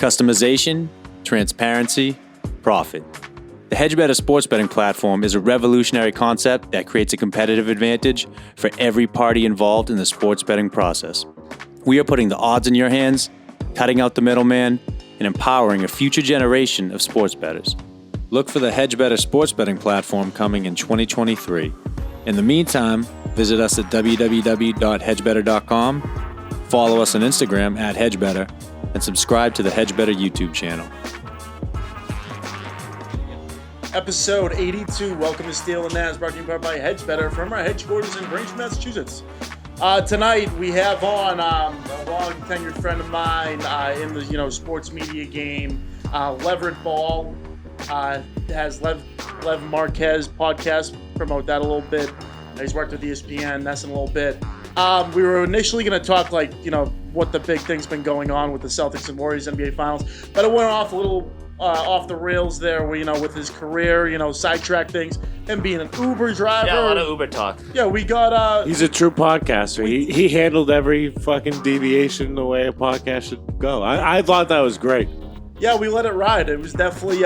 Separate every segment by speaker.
Speaker 1: Customization, transparency, profit. The HedgeBetter sports betting platform is a revolutionary concept that creates a competitive advantage for every party involved in the sports betting process. We are putting the odds in your hands, cutting out the middleman, and empowering a future generation of sports bettors. Look for the HedgeBetter sports betting platform coming in 2023. In the meantime, visit us at www.hedgebetter.com, follow us on Instagram at HedgeBetter, and subscribe to the HedgeBetter YouTube channel.
Speaker 2: Episode 82. Welcome to Steele Nazz, brought to you by HedgeBetter from our headquarters in Grange, Massachusetts. Tonight we have on a long tenured friend of mine in the sports media game, Leverett Ball. Has Lev Marques podcast. Promote that a little bit. He's worked with ESPN NESN a little bit. We were initially going to talk what the big thing's been going on with the Celtics and Warriors NBA Finals, but it went off a little off the rails there. With his career, sidetrack things. Him being an Uber driver.
Speaker 3: Yeah, a lot of Uber talk.
Speaker 2: Yeah, we got.
Speaker 4: He's a true podcaster. He handled every fucking deviation the way a podcast should go. I thought that was great.
Speaker 2: Yeah, we let it ride. It was definitely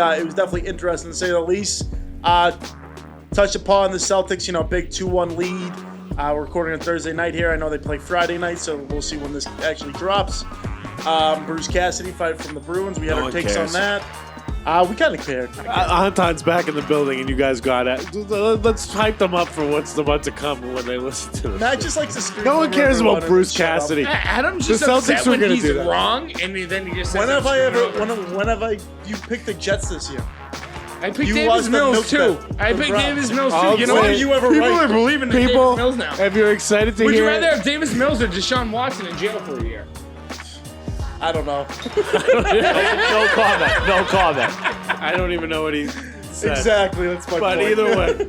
Speaker 2: interesting to say the least. Touched upon the Celtics, big 2-1 lead. We're recording on Thursday night here. I know they play Friday night, so we'll see when this actually drops. Bruce Cassidy fight from the Bruins. We had our takes on that. We kind of cared.
Speaker 4: Anton's back in the building, and you guys got it. Let's hype them up for what's about to come when they listen to this.
Speaker 2: Matt just likes to scream.
Speaker 4: No one cares about Bruce Cassidy.
Speaker 3: Adam's just upset when he's wrong, and then he just says,
Speaker 2: when have you picked the Jets this year?
Speaker 3: I picked Davis Mills too. Davis Mills too.
Speaker 2: You know what? You ever
Speaker 3: people are believing in Davis Mills now.
Speaker 4: If you're excited to
Speaker 3: Would
Speaker 4: hear,
Speaker 3: you rather have Davis Mills or Deshaun Watson in jail for a year?
Speaker 2: I don't know.
Speaker 4: No comment. I don't even know what he said.
Speaker 2: Exactly. That's my
Speaker 4: point. But either way,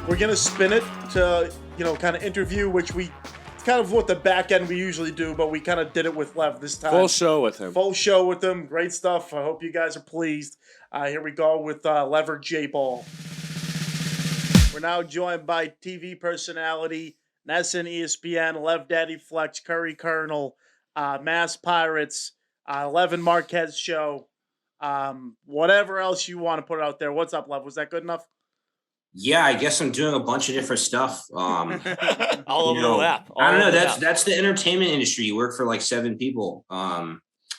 Speaker 2: we're gonna spin it to kind of interview, which it's kind of what the back end we usually do, but we kind of did it with Lev this time.
Speaker 4: Full show with him. Great
Speaker 2: stuff. I hope you guys are pleased. Here we go with Leverett Ball. We're now joined by TV personality, NESN, ESPN, Lev Daddy Flex, Curry Colonel, Mass Pirates, Lev Marques Show, whatever else you want to put out there. What's up, Lev? Was that good enough?
Speaker 5: Yeah, I guess I'm doing a bunch of different stuff.
Speaker 3: All over the lap.
Speaker 5: I don't know. That's the entertainment industry. You work for like 7 people.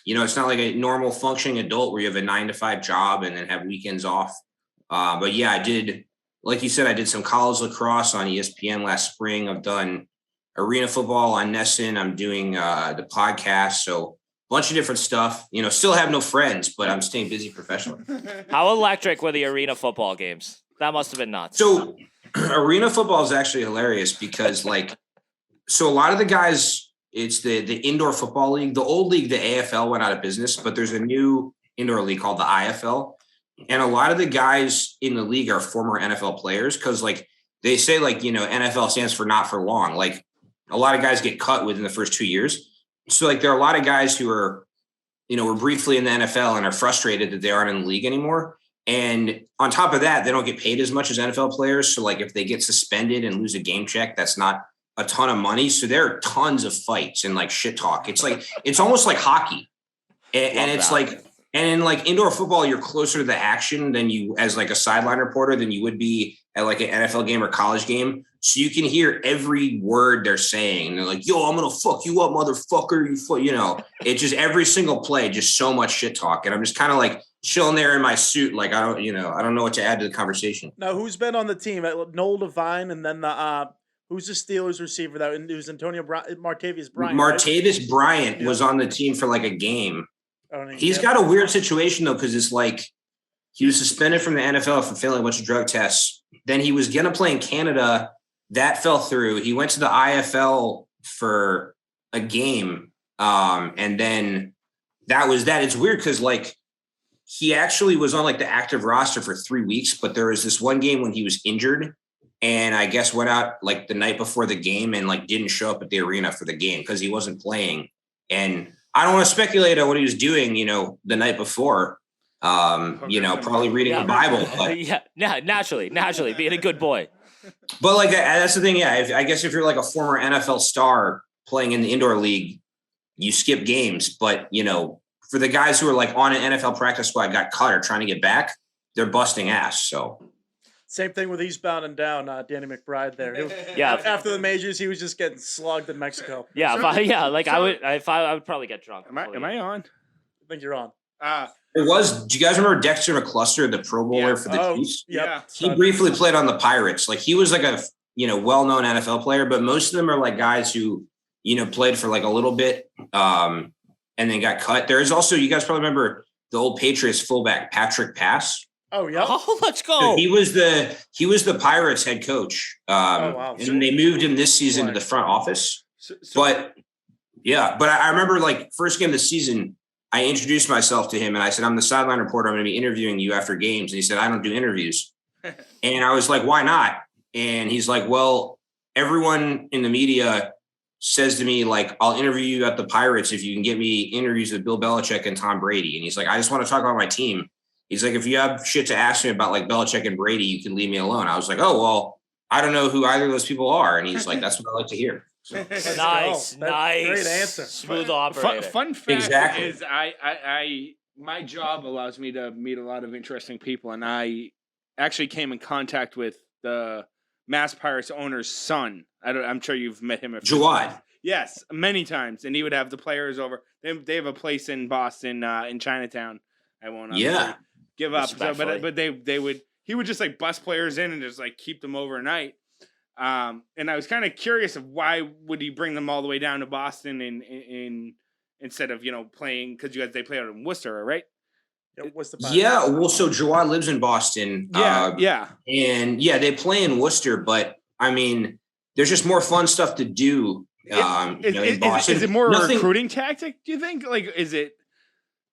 Speaker 5: It's not like a normal functioning adult where you have a 9-to-5 job and then have weekends off. But yeah, I did, like you said, I did some college lacrosse on ESPN last spring. I've done arena football on NESN. I'm doing the podcast. So a bunch of different stuff. Still have no friends, but I'm staying busy professionally.
Speaker 3: How electric were the arena football games? That must have been nuts.
Speaker 5: So arena football is actually hilarious because a lot of the guys, it's the indoor football league. The old league, the AFL, went out of business, but there's a new indoor league called the IFL. And a lot of the guys in the league are former NFL players because they say NFL stands for not for long. A lot of guys get cut within the first 2 years. So there are a lot of guys who are, were briefly in the NFL and are frustrated that they aren't in the league anymore. And on top of that, they don't get paid as much as NFL players. So if they get suspended and lose a game check, that's not a ton of money. So there are tons of fights and shit talk. It's almost like hockey. And it's and in indoor football, you're closer to the action than you as a sideline reporter than you would be at an NFL game or college game. So you can hear every word they're saying. And they're like, yo, I'm going to fuck you up, motherfucker. It's just every single play, just so much shit talk. And I'm just kind of chilling there in my suit. I don't know what to add to the conversation.
Speaker 2: Now, who's been on the team? Noel Devine, and then who's the Steelers receiver? It was Martavius Bryant.
Speaker 5: Martavius Bryant was on the team for a game. He's got a weird situation though, because it's he was suspended from the NFL for failing a bunch of drug tests. Then he was going to play in Canada. That fell through. He went to the IFL for a game. And then that was that. It's weird because he actually was on the active roster for 3 weeks, but there was this one game when he was injured and I guess went out the night before the game and didn't show up at the arena for the game because he wasn't playing. And I don't want to speculate on what he was doing, the night before, probably reading the Bible. But,
Speaker 3: naturally, being a good boy.
Speaker 5: But that's the thing. Yeah. I guess if you're a former NFL star playing in the indoor league, you skip games, but for the guys who are like on an NFL practice squad, got cut or trying to get back, they're busting ass. So
Speaker 2: Same thing with Eastbound and Down, Danny McBride there.
Speaker 3: Yeah.
Speaker 2: After the majors, he was just getting slugged in Mexico.
Speaker 3: Yeah, I would probably get drunk.
Speaker 6: Am I on?
Speaker 2: I think you're on.
Speaker 5: it was. Do you guys remember Dexter McCluster, the Pro Bowler for the Chiefs?
Speaker 2: Yep.
Speaker 5: He briefly played on the Pirates. Like he was like a well-known NFL player, but most of them are like guys who played for like a little bit and then got cut. There is also, you guys probably remember the old Patriots fullback Patrick Pass.
Speaker 2: Oh yeah.
Speaker 3: Oh, let's go.
Speaker 5: So he was the Pirates head coach.
Speaker 2: Wow.
Speaker 5: And they moved him this season to the front office. But I remember like first game of the season, I introduced myself to him and I said, I'm the sideline reporter. I'm going to be interviewing you after games. And he said, I don't do interviews. And I was like, why not? And he's like, well, everyone in the media says to me, like, I'll interview you at the Pirates if you can get me interviews with Bill Belichick and Tom Brady. And he's like, I just want to talk about my team. He's like, if you have shit to ask me about like Belichick and Brady, you can leave me alone. I was like, oh, well, I don't know who either of those people are. And he's like, that's what I like to hear. So.
Speaker 3: Nice.
Speaker 2: Great answer.
Speaker 3: Smooth operator.
Speaker 6: Fun fact is my job allows me to meet a lot of interesting people. And I actually came in contact with the Mass Pirates owner's son. I'm sure you've met him.
Speaker 5: Jawad.
Speaker 6: Yes, many times. And he would have the players over. They have a place in Boston, in Chinatown. I won't give up. So, but he would just like bus players in and just like keep them overnight. And I was kind of curious of why would he bring them all the way down to Boston in instead of playing, because they play out in Worcester, right?
Speaker 5: Yeah, well, so Jawad lives in Boston. And they play in Worcester, but I mean, there's just more fun stuff to do. In Boston.
Speaker 6: Is it more a recruiting tactic? Do you think? Like, is it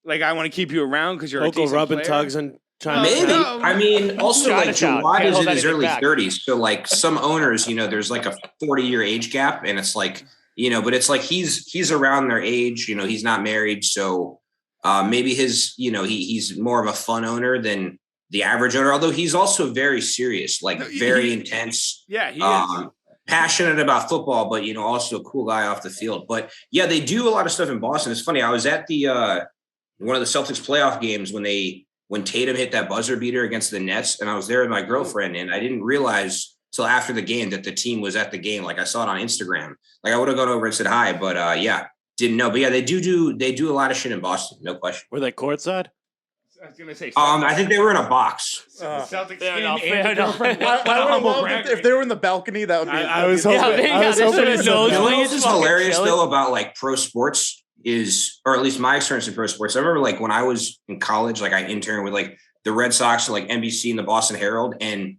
Speaker 6: like I want to keep you around because you're
Speaker 4: local
Speaker 6: a
Speaker 4: rubbing
Speaker 6: player?
Speaker 4: tugs and China.
Speaker 5: Maybe. I mean, also like Jawad is in his early
Speaker 3: back.
Speaker 5: 30s, so like some owners, there's like a 40-year age gap, and it's like but it's like he's around their age. He's not married, so. Maybe his, he's more of a fun owner than the average owner, although he's also very serious, like very intense.
Speaker 6: Yeah, he is.
Speaker 5: Passionate about football, but, also a cool guy off the field. But yeah, they do a lot of stuff in Boston. It's funny. I was at the one of the Celtics playoff games when Tatum hit that buzzer beater against the Nets, and I was there with my girlfriend, and I didn't realize till after the game that the team was at the game. Like I saw it on Instagram. Like I would have gone over and said hi, but didn't know. But yeah, they do a lot of shit in Boston, no question.
Speaker 4: Were they courtside?
Speaker 6: I was gonna say.
Speaker 5: I think they were in a box.
Speaker 6: Celtics
Speaker 3: fair
Speaker 6: game
Speaker 3: enough,
Speaker 6: and
Speaker 3: fair
Speaker 6: the
Speaker 3: enough.
Speaker 6: girlfriend.
Speaker 2: If they were in the balcony, that would be.
Speaker 4: I was hoping. I was hoping
Speaker 3: his
Speaker 4: it
Speaker 3: nose
Speaker 4: was-
Speaker 5: You know
Speaker 3: Really?
Speaker 5: what
Speaker 3: It's
Speaker 5: is
Speaker 3: fucking
Speaker 5: hilarious
Speaker 3: chilling.
Speaker 5: though about like pro sports is, or at least my experience in pro sports. I remember like when I was in college, like I interned with like the Red Sox and like NBC and the Boston Herald, and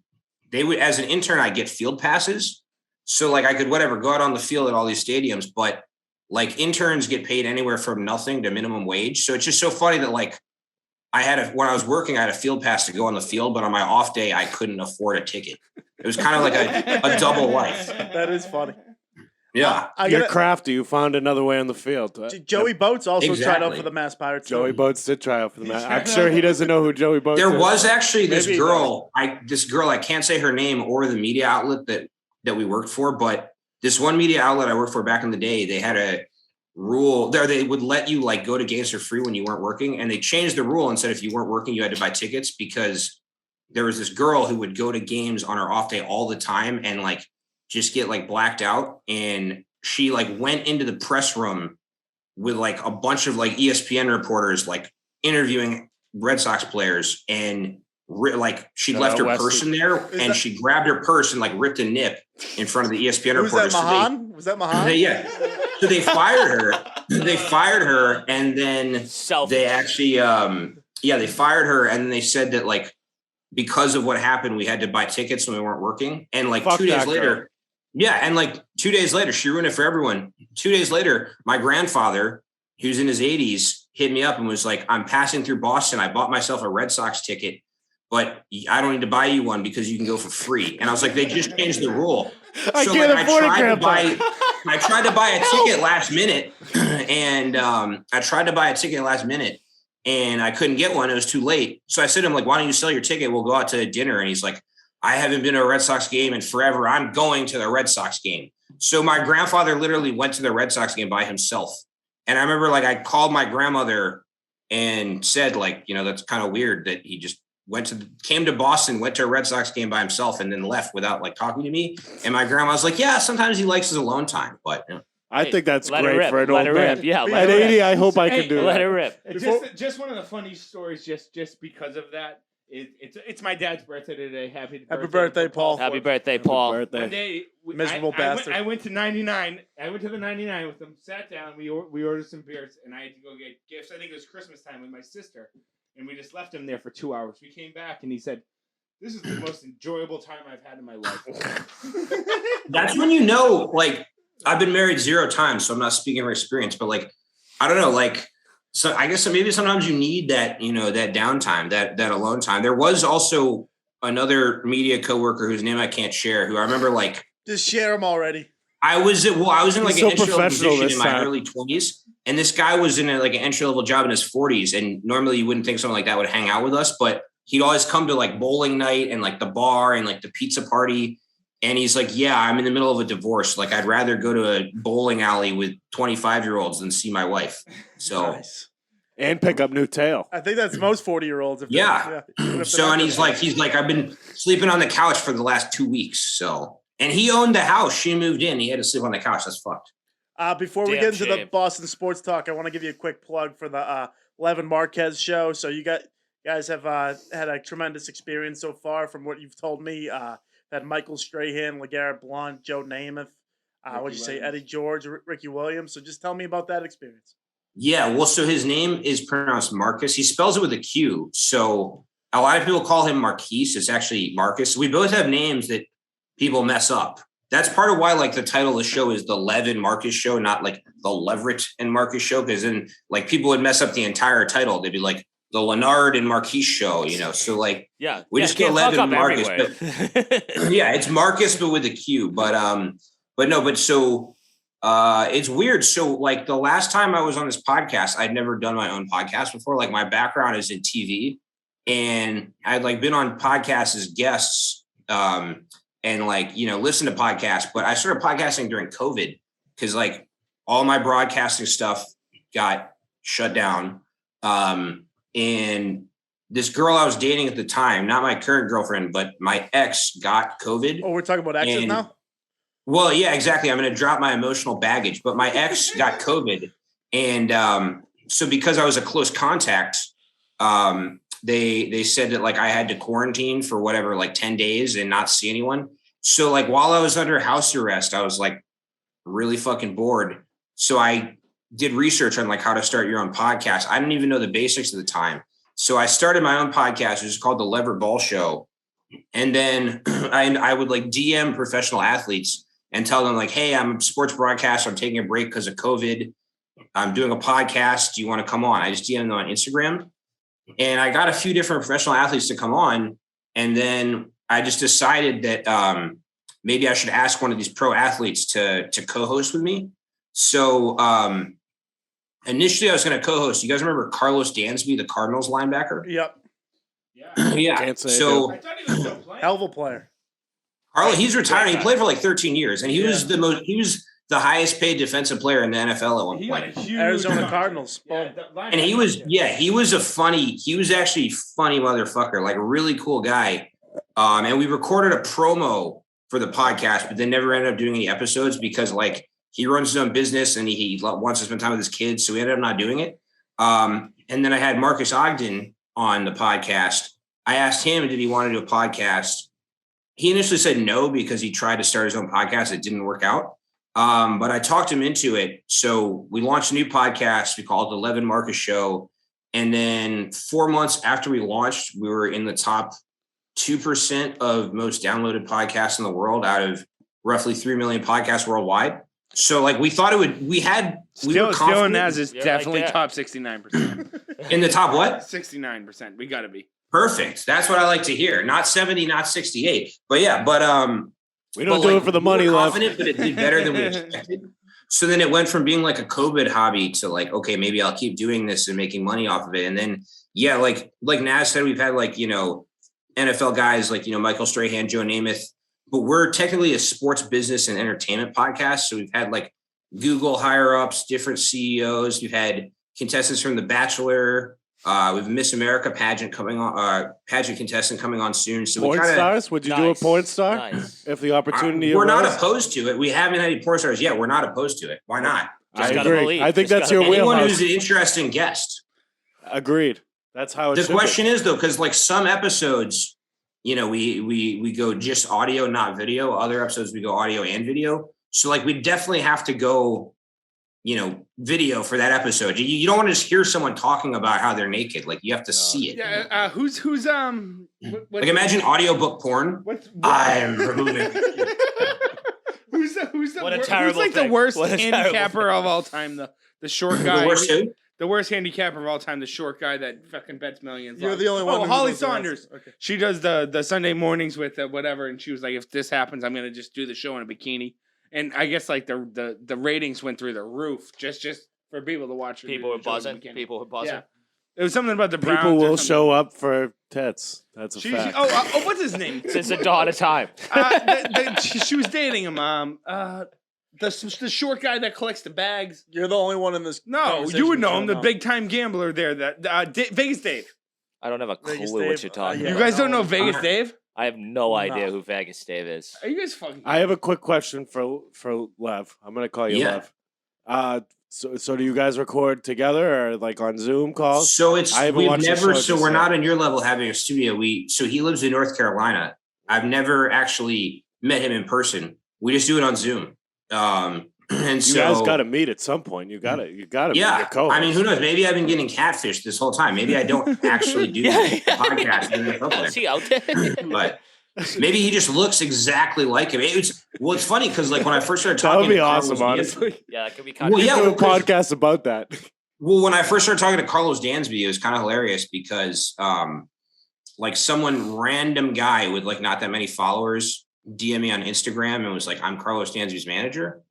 Speaker 5: they would, as an intern, I get field passes, so like I could go out on the field at all these stadiums, but like interns get paid anywhere from nothing to minimum wage. So it's just so funny that like when I was working, I had a field pass to go on the field, but on my off day, I couldn't afford a ticket. It was kind of like a double life.
Speaker 2: That is funny.
Speaker 5: Yeah.
Speaker 4: You're crafty. You found another way on the field.
Speaker 2: Joey Boats also tried out
Speaker 5: Exactly.
Speaker 2: for the Mass Pirates.
Speaker 4: Joey Boats did try out for the match. I'm sure he doesn't know who Joey Boats is.
Speaker 5: There was actually this
Speaker 4: Maybe he
Speaker 5: girl, I can't say her name or the media outlet that we worked for, but this one media outlet I worked for back in the day, they had a rule there. They would let you like go to games for free when you weren't working. And they changed the rule and said, if you weren't working, you had to buy tickets, because there was this girl who would go to games on her off day all the time and like just get like blacked out. And she like went into the press room with like a bunch of like ESPN reporters, like interviewing Red Sox players, and like she left her purse in there, and she grabbed her purse and like ripped a nip in front of the ESPN reporters.
Speaker 2: Was that Mahan?
Speaker 5: Yeah. So they fired her. And then they actually, they fired her. And then they said that like, because of what happened, we had to buy tickets when we weren't working. And like 2 days later, and like 2 days later, she ruined it for everyone. 2 days later, my grandfather, who's in his 80s, hit me up and was like, I'm passing through Boston. I bought myself a Red Sox ticket, but I don't need to buy you one because you can go for free. And I was like, they just changed the rule.
Speaker 4: I can't afford it, Grandpa.
Speaker 5: I tried to buy a ticket last minute, and I couldn't get one. It was too late. So I said to him, like, why don't you sell your ticket? We'll go out to dinner. And he's like, I haven't been to a Red Sox game in forever. I'm going to the Red Sox game. So my grandfather literally went to the Red Sox game by himself. And I remember like I called my grandmother and said like, that's kind of weird that he just came to Boston, went to a Red Sox game by himself, and then left without like talking to me. And my grandma was like, yeah, sometimes he likes his alone time, but
Speaker 4: I think that's
Speaker 3: let
Speaker 4: great for an old man.
Speaker 3: Yeah,
Speaker 4: at 80, I hope I can do
Speaker 3: let
Speaker 4: that.
Speaker 3: it rip.
Speaker 6: Just one of the funny stories, just because of that. It's my dad's birthday today. Happy
Speaker 2: birthday, Paul.
Speaker 3: Happy birthday, Paul.
Speaker 6: One day,
Speaker 2: Miserable bastard.
Speaker 6: I went to 99. I went to the 99 with them. Sat down. We ordered some beers, and I had to go get gifts. I think it was Christmas time with my sister, and we just left him there for 2 hours. We came back, and he said, "This is the most enjoyable time I've had in my life."
Speaker 5: That's when like I've been married 0 times, so I'm not speaking from experience, but like I don't know, like. So I guess maybe sometimes you need that, that downtime, that alone time. There was also another media coworker whose name I can't share, who I remember like
Speaker 2: just share him already.
Speaker 5: I was in like an entry level position in my
Speaker 4: time.
Speaker 5: early 20s, and this guy was in like an entry level job in his 40s. And normally you wouldn't think someone like that would hang out with us, but he'd always come to like bowling night and like the bar and like the pizza party. And he's like, yeah, I'm in the middle of a divorce. Like, I'd rather go to a bowling alley with 25-year-olds than see my wife. So,
Speaker 2: nice.
Speaker 4: And pick up new tail.
Speaker 2: I think that's most 40-year-olds.
Speaker 5: Yeah. So, and he's like, I've been sleeping on the couch for the last 2 weeks. So, and he owned the house. She moved in. He had to sleep on the couch. That's fucked.
Speaker 2: Before we get into the Boston sports talk, I want to give you a quick plug for the Lev Marques Show. So you guys have had a tremendous experience so far from what you've told me. That Michael Strahan, LeGarrette Blount, Joe Namath, what'd you say, Eddie George, Ricky Williams. So just tell me about that experience.
Speaker 5: Yeah, well, so his name is pronounced Marcus. He spells it with a Q. So a lot of people call him Marquise. It's actually Marcus. We both have names that people mess up. That's part of why, like, the title of the show is the Lev Marques Show, not like the Leverett Marques Show, because then, like, people would mess up the entire title. They'd be like, the Leonard and Marquise Show, So like, we just get Lev and Marcus. But, yeah, it's Marcus, but with a Q. But so it's weird. So like the last time I was on this podcast, I'd never done my own podcast before. Like my background is in TV, and I'd like been on podcasts as guests, and like listen to podcasts. But I started podcasting during COVID because like all my broadcasting stuff got shut down. And this girl I was dating at the time, not my current girlfriend, but my ex got COVID.
Speaker 2: Oh, we're talking about exes now? Well,
Speaker 5: yeah, exactly. I'm going to drop my emotional baggage, but my ex got COVID. And so because I was a close contact, they said that like I had to quarantine for whatever, like 10 days and not see anyone. So like while I was under house arrest, I was like really fucking bored. So I did research on like how to start your own podcast. I didn't even know the basics at the time. So I started my own podcast, which is called the Leverett Ball Show. And then I would like DM professional athletes and tell them like, hey, I'm a sports broadcaster. I'm taking a break because of COVID. I'm doing a podcast. Do you want to come on? I just DM'd them on Instagram. And I got a few different professional athletes to come on. And then I just decided that maybe I should ask one of these pro athletes to co-host with me. So initially, I was going to co-host. You guys remember Carlos Dansby, the Cardinals linebacker?
Speaker 2: Yep.
Speaker 5: Yeah. So
Speaker 6: I thought he was still playing.
Speaker 2: Hell of a player.
Speaker 5: Carlos, he's retiring. He played for like 13 years, and he was the highest paid defensive player in the NFL at one point.
Speaker 2: Arizona Cardinals.
Speaker 5: And he was actually a funny motherfucker, like a really cool guy. And we recorded a promo for the podcast, but then never ended up doing any episodes because like he runs his own business and he wants to spend time with his kids. So we ended up not doing it. And then I had Marcus Ogden on the podcast. I asked him, did he want to do a podcast? He initially said no, because he tried to start his own podcast. It didn't work out. But I talked him into it. So we launched a new podcast. We called it the Lev Marques Show. And then 4 months after we launched, we were in the top 2% of most downloaded podcasts in the world out of roughly 3 million podcasts worldwide. So like we thought it would, we were confident.
Speaker 6: Steele Nazz is definitely top 69%.
Speaker 5: In the top what?
Speaker 6: 69%. We got to be.
Speaker 5: Perfect. That's what I like to hear. Not 70, not 68. But yeah,
Speaker 4: we don't do it for the money, Lev.
Speaker 5: But it did better than we expected. So then it went from being like a COVID hobby to like, okay, maybe I'll keep doing this and making money off of it. And then, yeah, like Nazz said, we've had like, NFL guys like, Michael Strahan, Joe Namath, but we're technically a sports business and entertainment podcast. So we've had like Google higher ups, different CEOs. We've had contestants from The Bachelor. We have a Miss America pageant coming on, pageant contestant coming on soon. So
Speaker 4: porn stars? Would you do a porn star if the opportunity?
Speaker 5: We're not opposed to it. We haven't had any porn stars yet. We're not opposed to it. Why not?
Speaker 4: I agree. I think that's your wheelhouse.
Speaker 5: Anyone who's an interesting guest.
Speaker 4: Agreed. That's how it
Speaker 5: the question is though, because like some episodes, you know, we go just audio, not video. Other episodes we go audio and video. So like we definitely have to go, you know, video for that episode. You don't want to just hear someone talking about how they're naked. Like you have to see it.
Speaker 6: Yeah. Who's
Speaker 5: like imagine audiobook porn. I'm removing.
Speaker 6: Who's the worst handicapper of all time? The short guy.
Speaker 5: The worst who?
Speaker 6: The worst handicapper of all time, the short guy that fucking bets millions.
Speaker 2: You're the only one.
Speaker 6: Oh, Holly Saunders. Okay. She does the Sunday mornings with whatever, and she was like, "If this happens, I'm gonna just do the show in a bikini." And I guess like the ratings went through the roof just for people to watch.
Speaker 3: People were buzzing. Yeah.
Speaker 6: It was something about the Browns.
Speaker 4: People will show up for tits. That's a fact.
Speaker 6: What's his name?
Speaker 3: Since the dawn of time.
Speaker 6: She was dating him. The short guy that collects the bags.
Speaker 2: You're the only one in this.
Speaker 6: No, you would know him. The big time gambler there. That Vegas Dave.
Speaker 3: I don't have a clue what you're talking about.
Speaker 6: You guys don't know Vegas Dave?
Speaker 3: I have no idea who Vegas Dave is.
Speaker 6: Are you guys fucking?
Speaker 4: I have a quick question for Lev. I'm gonna call you Lev. So do you guys record together or like on Zoom calls?
Speaker 5: So we're not on your level having a studio. So he lives in North Carolina. I've never actually met him in person. We just do it on Zoom. And
Speaker 4: you guys got to meet at some point. You got to meet your co-host.
Speaker 5: I mean, who knows? Maybe I've been getting catfished this whole time. Maybe I don't actually do the podcast.
Speaker 3: Is he out there?
Speaker 5: But maybe he just looks exactly like him. It's funny because like when I first started talking,
Speaker 4: that would be awesome, honestly.
Speaker 3: Yeah, it could be kind of.
Speaker 4: Do a podcast about that.
Speaker 5: Well, when I first started talking to Carlos Dansby, it was kind of hilarious because like some random guy with like not that many followers DM me on Instagram and was like, "I'm Carlos Dansby's manager,"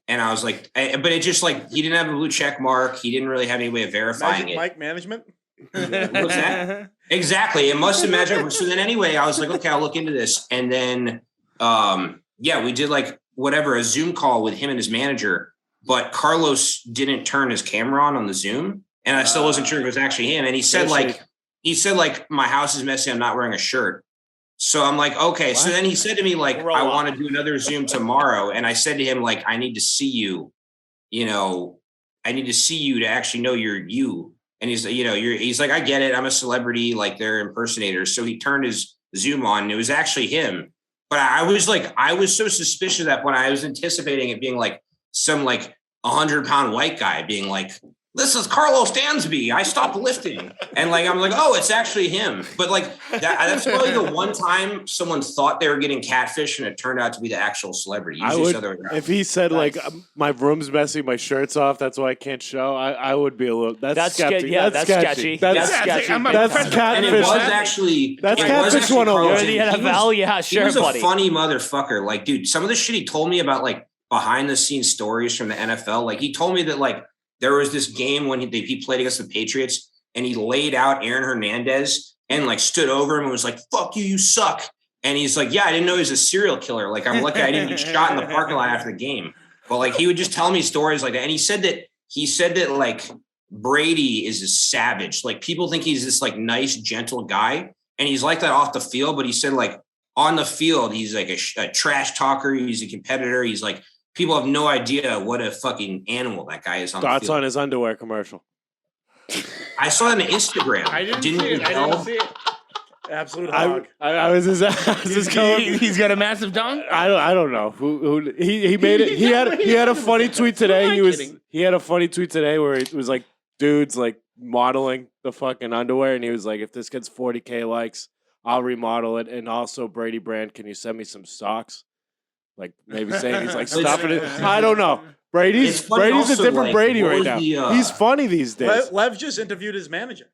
Speaker 5: and I was like, but it just like he didn't have a blue check mark. He didn't really have any way of verifying
Speaker 2: Magic Mike management.
Speaker 5: What's that? Exactly. It must have magic. So then anyway, I was like, okay, I'll look into this. And then, we did like a Zoom call with him and his manager, but Carlos didn't turn his camera on the Zoom. And I still wasn't sure if it was actually him. And he said like, my house is messy. I'm not wearing a shirt. So I'm like, okay. What? So then he said to me, like, I want to do another Zoom tomorrow. And I said to him, like, I need to see you, I need to see you to actually know you're you. And he's, he's like, I get it. I'm a celebrity. Like they're impersonators. So he turned his Zoom on and it was actually him. But I was so suspicious that when I was anticipating it being like some like 100-pound white guy being like, this is Carlos Dansby. I stopped lifting. And like, I'm like, oh, it's actually him. But like, that's probably the one time someone thought they were getting catfish and it turned out to be the actual celebrity.
Speaker 4: If he said like, my room's messy, my shirt's off, that's why I can't show, I would be a little, that's sketchy.
Speaker 3: That's sketchy.
Speaker 4: That's sketchy. That's catfish.
Speaker 5: And it was actually,
Speaker 4: that's catfish 101.
Speaker 3: He was a
Speaker 5: funny motherfucker. Like, dude, some of the shit he told me about like behind the scenes stories from the NFL, like he told me that like, there was this game when he played against the Patriots and he laid out Aaron Hernandez and like stood over him and was like, fuck you, you suck. And he's like, yeah, I didn't know he was a serial killer. Like, I'm lucky I didn't get shot in the parking lot after the game. But like, he would just tell me stories like that. And he said that like Brady is a savage. Like people think he's this like nice, gentle guy. And he's like that off the field. But he said like on the field, he's like a trash talker. He's a competitor. He's like, people have no idea what a fucking animal that guy is on the field.
Speaker 4: Thoughts on his underwear commercial?
Speaker 5: I saw it on Instagram.
Speaker 6: I didn't see it.
Speaker 2: Absolute hog.
Speaker 4: I was his
Speaker 6: He's got a massive dong.
Speaker 4: I don't know who he made it. He had a funny tweet today. He had a funny tweet today where it was like dudes like modeling the fucking underwear, and he was like, if this gets 40K likes, I'll remodel it. And also, Brady Brand, can you send me some socks? Like maybe saying he's like stuffing it. I don't know. Brady's a different like, Brady right now. He's funny these days.
Speaker 2: Lev just interviewed his manager.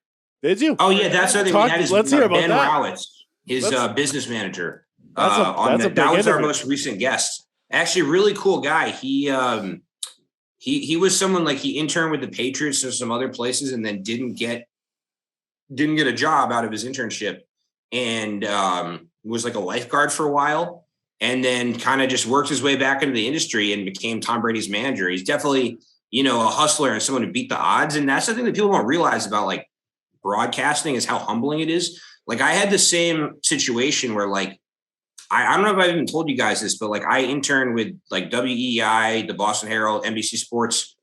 Speaker 4: Did you?
Speaker 5: Oh yeah, that's the thing. We had
Speaker 4: let's hear about
Speaker 5: Ben
Speaker 4: that.
Speaker 5: Rowitz, his business manager.
Speaker 4: That
Speaker 5: was our most recent guest. Actually, really cool guy. He was someone like he interned with the Patriots or some other places, and then didn't get a job out of his internship, and was like a lifeguard for a while. And then kind of just worked his way back into the industry and became Tom Brady's manager. He's definitely, a hustler and someone who beat the odds. And that's the thing that people don't realize about like broadcasting is how humbling it is. Like I had the same situation where like, I don't know if I've even told you guys this, but like I interned with like WEI, the Boston Herald, NBC Sports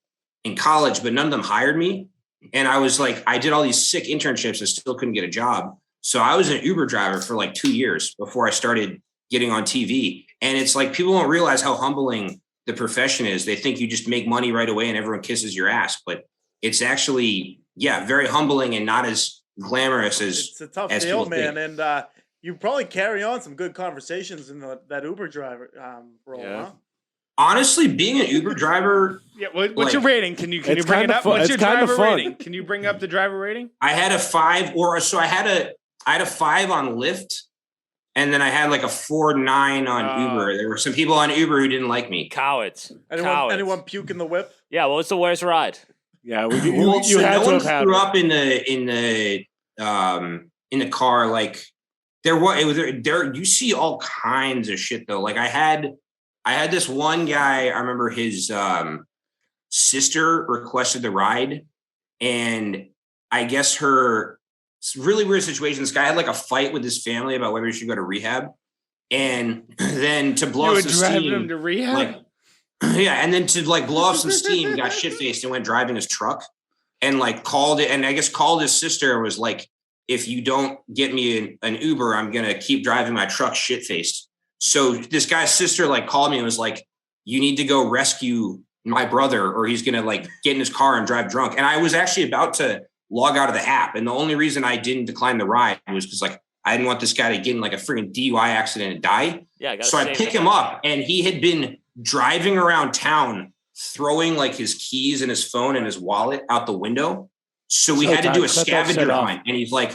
Speaker 5: in college, but none of them hired me. And I was like, I did all these sick internships and still couldn't get a job. So I was an Uber driver for like 2 years before I started getting on TV. And it's like, people don't realize how humbling the profession is. They think you just make money right away and everyone kisses your ass, but it's actually, very humbling and not as glamorous as
Speaker 2: it's a tough deal, man. Think. And you probably carry on some good conversations in that Uber driver role, huh?
Speaker 5: Honestly, being an Uber driver.
Speaker 6: Yeah, what's your rating? Can you bring it up? What's your driver rating? Can you bring up the driver rating?
Speaker 5: I had a 5, I had a 5 on Lyft, and then I had like a 4.9 on Uber. There were some people on Uber who didn't like me.
Speaker 3: Cowards.
Speaker 2: Anyone puke in the whip?
Speaker 3: Yeah, well, what's the worst ride?
Speaker 5: Yeah, you had to have grew up in the car. Like you see all kinds of shit though. Like I had this one guy. I remember his sister requested the ride, and I guess it's a really weird situation. This guy had like a fight with his family about whether he should go to rehab, and then to blow off some steam,
Speaker 6: him to rehab.
Speaker 5: Like, and then to like blow off some steam, got shit faced and went driving his truck, and like called his sister and was like, "If you don't get me an Uber, I'm gonna keep driving my truck shit faced." So this guy's sister like called me and was like, "You need to go rescue my brother, or he's gonna like get in his car and drive drunk." And I was actually about to log out of the app, and the only reason I didn't decline the ride was because like I didn't want this guy to get in like a freaking DUI accident and die.
Speaker 3: Yeah,
Speaker 5: so I pick him up, and he had been driving around town throwing like his keys and his phone and his wallet out the window. So we had to do a scavenger hunt, and he's like,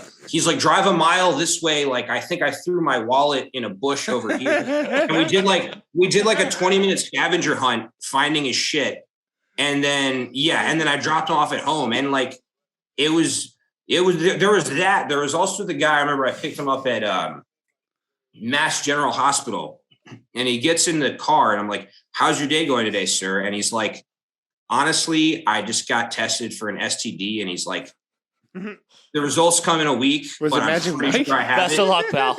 Speaker 5: drive a mile this way. Like, I think I threw my wallet in a bush over here. And we did like a 20-minute scavenger hunt finding his shit. And then I dropped him off at home. And like, there was that. There was also the guy, I remember I picked him up at Mass General Hospital, and he gets in the car and I'm like, "How's your day going today, sir?" And he's like, "Honestly, I just got tested for an STD." And he's like, "The results come in a week, but I'm pretty sure I have
Speaker 3: Best of luck, pal."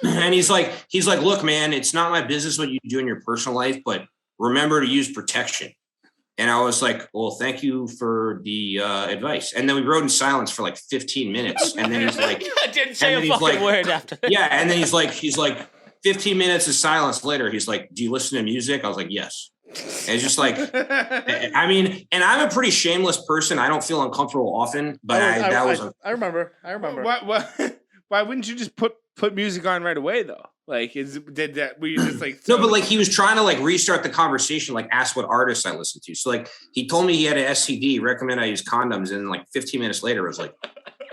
Speaker 5: And he's like, "Look, man, it's not my business what you do in your personal life, but remember to use protection." And I was like, "Well, thank you for the advice." And then we rode in silence for like 15 minutes. And then he's like,
Speaker 3: I didn't say a fucking word after that.
Speaker 5: Yeah. And then he's like 15 minutes of silence later, he's like, "Do you listen to music?" I was like, "Yes." And it's just like, I mean, and I'm a pretty shameless person. I don't feel uncomfortable often, but
Speaker 2: I remember.
Speaker 6: Why wouldn't you just put music on right away though? Like, were you just like
Speaker 5: no? But like he was trying to like restart the conversation, like ask what artists I listen to. So like he told me he had an STD, recommend I use condoms, and like 15 minutes later, I was like,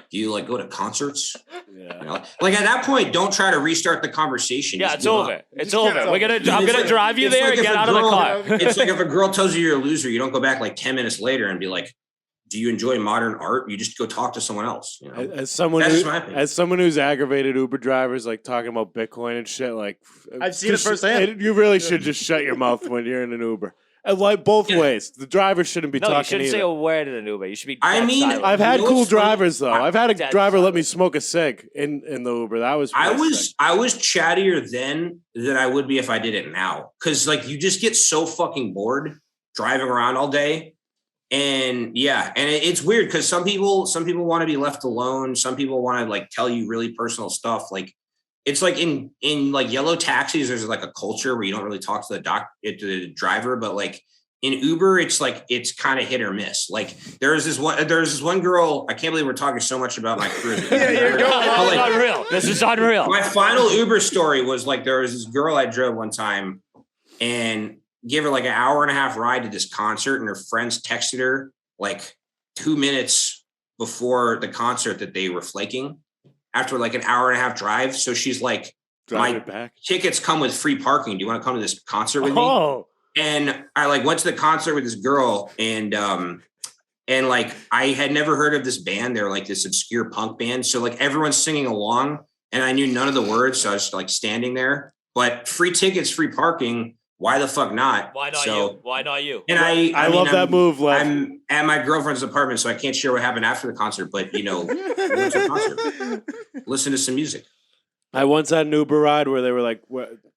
Speaker 5: "Do you like go to concerts?" Yeah. You know? Like at that point, don't try to restart the conversation.
Speaker 3: Yeah, it's over. It's over. I'm gonna drive you there and get out of the car.
Speaker 5: It's like if a girl tells you you're a loser, you don't go back like 10 minutes later and be like, "Do you enjoy modern art?" You just go talk to someone else. You know?
Speaker 4: As someone who's aggravated Uber drivers, like talking about Bitcoin and shit, like
Speaker 2: I've seen it firsthand.
Speaker 4: You really should just shut your mouth when you're in an Uber. And like both ways, the driver shouldn't be talking.
Speaker 3: You shouldn't
Speaker 4: either.
Speaker 3: say a word in an Uber. You should be.
Speaker 5: silent.
Speaker 4: I've had cool drivers though. I've had a driver let me smoke a cig in the Uber. That was.
Speaker 5: I was chattier then than I would be if I did it now, because like you just get so fucking bored driving around all day, and it's weird because some people want to be left alone. Some people want to like tell you really personal stuff. Like it's like in like yellow taxis, there's like a culture where you don't really talk to the driver, but like in Uber, it's like it's kind of hit or miss. Like there's this one girl. I can't believe we're talking so much about my career.
Speaker 3: Unreal. This is unreal.
Speaker 5: My final Uber story was like there was this girl I drove one time and gave her like an hour and a half ride to this concert, and her friends texted her like 2 minutes before the concert that they were flaking after like an hour and a half drive. So she's like, "My tickets come with free parking. Do you want to come to this concert with me?" And I like went to the concert with this girl, and like I had never heard of this band. They're like this obscure punk band. So like everyone's singing along, and I knew none of the words. So I was like standing there, but free tickets, free parking. why the fuck not?
Speaker 3: Why not you? Why not you?
Speaker 5: And
Speaker 4: I love that move, Lev.
Speaker 5: I'm at my girlfriend's apartment, so I can't share what happened after the concert. But we went to a concert, listen to some music.
Speaker 4: I once had an Uber ride where they were like,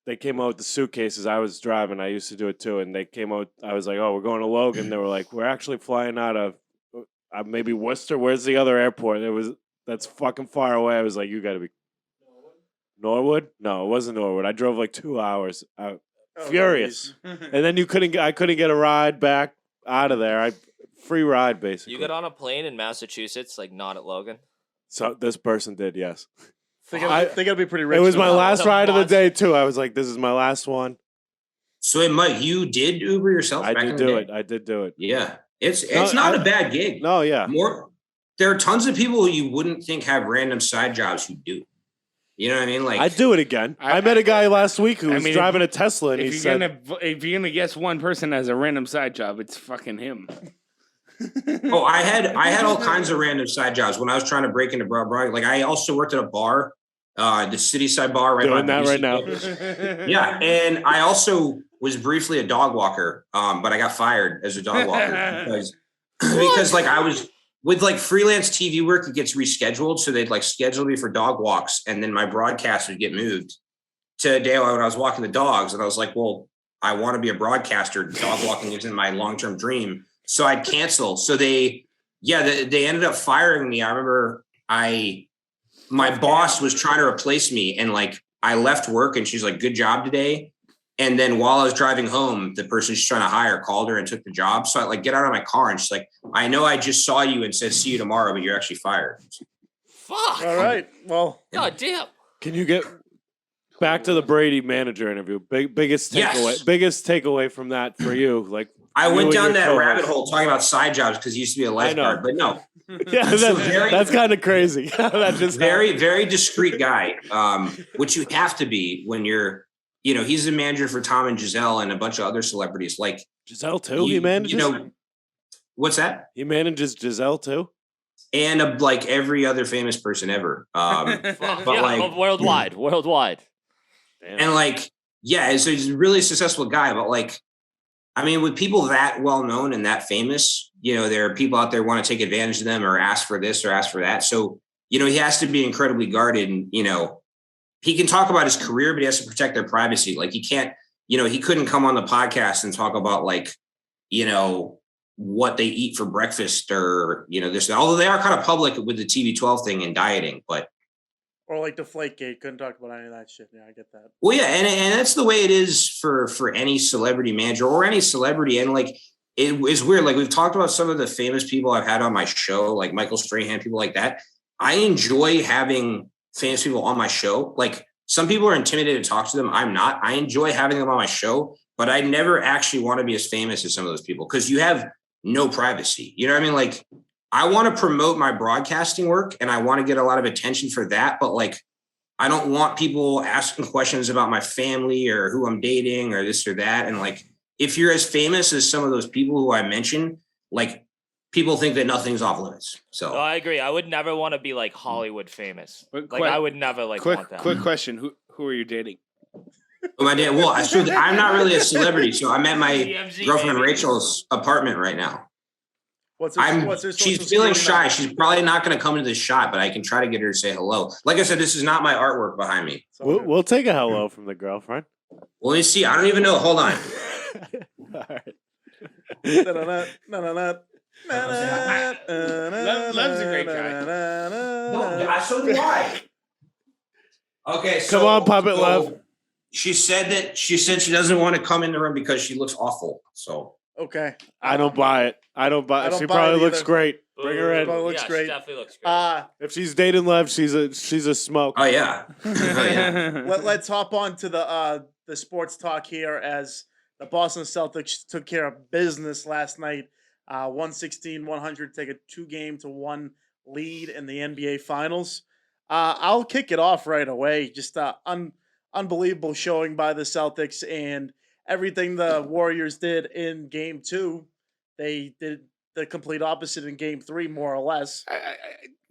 Speaker 4: they came out with the suitcases. I was driving. I used to do it too. And they came out. I was like, oh, we're going to Logan. They were like, we're actually flying out of maybe Worcester. Where's the other airport? That's fucking far away. I was like, you got to be Norwood? No, it wasn't Norwood. I drove like 2 hours. Furious. And then I couldn't get a ride back out of there. Free ride basically.
Speaker 3: You got on a plane in Massachusetts, like not at Logan?
Speaker 4: So this person did, yes.
Speaker 2: They gotta be pretty rich.
Speaker 4: It was my last ride of the day too. I was like, this is my last one.
Speaker 5: So Mike, you did Uber yourself?
Speaker 4: I did do it.
Speaker 5: Yeah. It's not a bad gig.
Speaker 4: No, yeah.
Speaker 5: There are tons of people who you wouldn't think have random side jobs who do. You know what I mean? Like,
Speaker 4: I'd do it again. I met a guy last week who was driving a Tesla, and he said,
Speaker 6: if you're gonna guess one person has a random side job, it's fucking him.
Speaker 5: Oh, I had all kinds of random side jobs when I was trying to break into Broad. Like, I also worked at a bar, the City Side Bar, right?
Speaker 4: Doing that right now.
Speaker 5: Yeah, and I also was briefly a dog walker, but I got fired as a dog walker because like I was. With like freelance TV work, it gets rescheduled. So they'd like schedule me for dog walks. And then my broadcast would get moved to a day when I was walking the dogs. And I was like, well, I want to be a broadcaster. Dog walking isn't my long-term dream. So I'd cancel. So they ended up firing me. I remember my boss was trying to replace me. And like, I left work and she's like, good job today. And then while I was driving home, the person she's trying to hire called her and took the job. So I like get out of my car and she's like, I know I just saw you and said, see you tomorrow, but you're actually fired.
Speaker 3: Fuck.
Speaker 2: All right. Well,
Speaker 3: God damn.
Speaker 4: Can you get back to the Brady manager interview? Biggest takeaway.
Speaker 5: Yes.
Speaker 4: Biggest takeaway from that for you. Like
Speaker 5: I went down that rabbit hole talking about side jobs because he used to be a lifeguard, but no.
Speaker 4: Yeah, that's kind of crazy. That just
Speaker 5: very, very discreet guy, which you have to be when you're, he's the manager for Tom and Giselle and a bunch of other celebrities. Like
Speaker 4: Giselle too. He manages.
Speaker 5: What's that?
Speaker 4: He manages Giselle too,
Speaker 5: and like every other famous person ever. But like
Speaker 3: worldwide.
Speaker 4: Damn.
Speaker 5: And like, yeah, so he's a really successful guy. But like, I mean, with people that well known and that famous, there are people out there who want to take advantage of them or ask for this or ask for that. So he has to be incredibly guarded and he can talk about his career, but he has to protect their privacy. Like he can't, he couldn't come on the podcast and talk about like, what they eat for breakfast or, this, although they are kind of public with the TB12 thing and dieting, but.
Speaker 2: Or like Deflategate, couldn't talk about any of that shit. Yeah, I get that.
Speaker 5: Well, yeah. And that's the way it is for any celebrity manager or any celebrity. And like, it is weird. Like we've talked about some of the famous people I've had on my show, like Michael Strahan, people like that. I enjoy having famous people on my show. Like some people are intimidated to talk to them. I'm not. I enjoy having them on my show, but I never actually want to be as famous as some of those people because you have no privacy. You know what I mean? Like I want to promote my broadcasting work and I want to get a lot of attention for that. But like, I don't want people asking questions about my family or who I'm dating or this or that. And like, if you're as famous as some of those people who I mentioned, like, people think that nothing's off limits. So
Speaker 3: no, I agree. I would never want to be like Hollywood famous. I would never want that.
Speaker 6: Quick question: Who are you dating?
Speaker 5: My dad. Well, I'm not really a celebrity, so I'm at my girlfriend Rachel's apartment right now. She's feeling shy. She's probably not going to come to this shot, but I can try to get her to say hello. Like I said, this is not my artwork behind me.
Speaker 4: We'll take a hello from the girlfriend.
Speaker 5: Well, let me see. I don't even know. Hold on.
Speaker 4: All right.
Speaker 6: Lev's a great guy.
Speaker 5: No, so do I. Okay, so
Speaker 4: come on, Puppet Lev.
Speaker 5: She said she doesn't want to come in the room because she looks awful. So
Speaker 2: okay,
Speaker 4: I don't buy it. She probably looks great. Bring her in.
Speaker 2: Looks great.
Speaker 3: She definitely looks great.
Speaker 4: If she's dating Lev, she's a smoke.
Speaker 5: Oh yeah.
Speaker 2: Let's hop on to the sports talk here as the Boston Celtics took care of business last night. 116-100, take a 2-1 lead in the NBA Finals. I'll kick it off right away. Just unbelievable showing by the Celtics and everything the Warriors did in Game 2. They did the complete opposite in Game 3, more or less.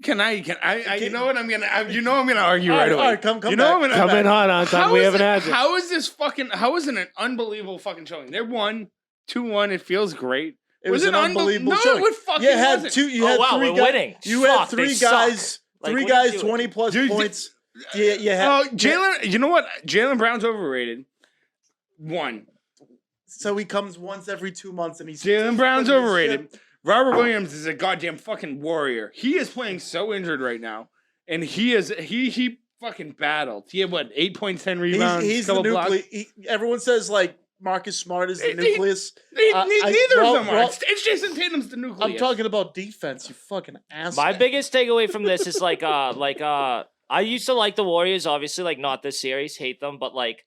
Speaker 6: You know what? I'm gonna argue right away.
Speaker 2: All right, come
Speaker 6: you know
Speaker 2: back.
Speaker 4: Come in hot on time. We haven't had you.
Speaker 6: How is it an unbelievable fucking showing? They're 2-1. It feels great.
Speaker 2: It was an unbelievable showing.
Speaker 6: No, it fucking wasn't.
Speaker 3: We're winning.
Speaker 2: You had three guys, 20 plus points. Yeah, you had.
Speaker 6: Jalen. You know what? Jalen Brown's overrated. 1.
Speaker 2: So he comes once every 2 months, and he's
Speaker 6: Jalen Brown's overrated. Robert Williams is a goddamn fucking warrior. He is playing so injured right now, and he fucking battled. He had 8 points, 10 rebounds.
Speaker 2: He's the nucleus. Everyone says like Marcus Smart is the nucleus.
Speaker 6: Neither of them are. It's Jason Tatum's the nucleus.
Speaker 2: I'm talking about defense. You fucking asshole.
Speaker 3: My biggest takeaway from this is I used to like the Warriors, obviously, like not this series, hate them, but like.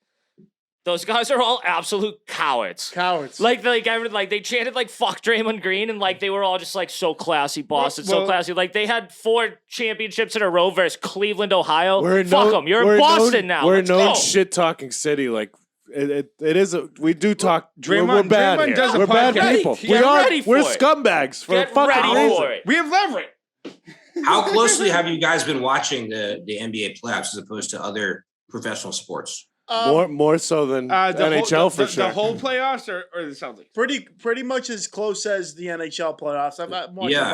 Speaker 3: Those guys are all absolute cowards. Like they chanted like "fuck Draymond Green" and like they were all just like so classy, Boston, so classy. Like they had 4 championships in a row versus Cleveland, Ohio. Fuck them. You're in Boston now.
Speaker 4: We're known shit talking city. Like it is. We do talk. We're bad.
Speaker 6: Draymond
Speaker 4: we're bad people. We're scumbags for
Speaker 3: Get
Speaker 4: fucking
Speaker 3: ready
Speaker 4: reason.
Speaker 3: for it.
Speaker 6: We have Leverett.
Speaker 5: How closely have you guys been watching the NBA playoffs as opposed to other professional sports?
Speaker 4: More so than NHL for sure.
Speaker 6: The whole playoffs or the Celtics?
Speaker 2: Pretty much as close as the NHL playoffs.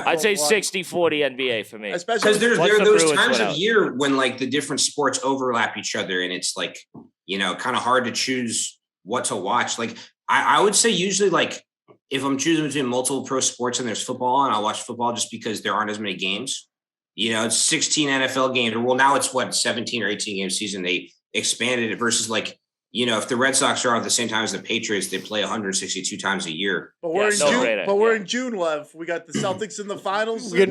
Speaker 3: I'd say 60-40 NBA for me.
Speaker 5: Especially because there are those times of year when like the different sports overlap each other, and it's like kind of hard to choose what to watch. Like I would say usually like if I'm choosing between multiple pro sports and there's football on, I'll watch football just because there aren't as many games. It's 16 NFL games. Well, now it's 17 or 18 game season. They expanded it versus like, if the Red Sox are on at the same time as the Patriots, they play 162 times a year.
Speaker 2: But we're in June, Lev. We got the Celtics in the finals.
Speaker 4: You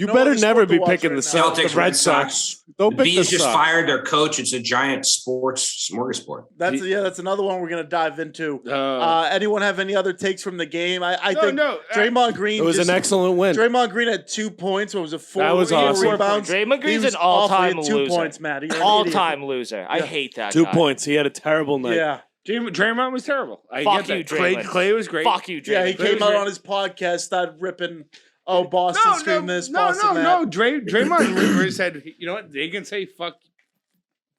Speaker 4: better never be picking the Celtics, Red Sox. Don't pick the
Speaker 5: Bees just fired thetheir coach. It's a giant sports smorgasbord.
Speaker 2: That's another one we're gonna dive into. Anyone have any other takes from the game? I think Draymond Green.
Speaker 4: It was an excellent win.
Speaker 2: Draymond Green had 2 points. What was it? 4
Speaker 4: that was awesome.
Speaker 2: rebounds.
Speaker 3: Draymond Green's an all-time loser.
Speaker 2: 2 points, Matt.
Speaker 3: All-time loser. I hate that.
Speaker 4: 2 points. He had a terrible night.
Speaker 2: Yeah.
Speaker 6: Draymond was terrible.
Speaker 3: Fuck you, Draymond.
Speaker 6: Clay was great.
Speaker 3: Fuck you, Draymond.
Speaker 2: Yeah, he came out on his podcast, started ripping. Oh, Boston scream this. Boston that.
Speaker 6: No. Draymond said, you know what? They can say fuck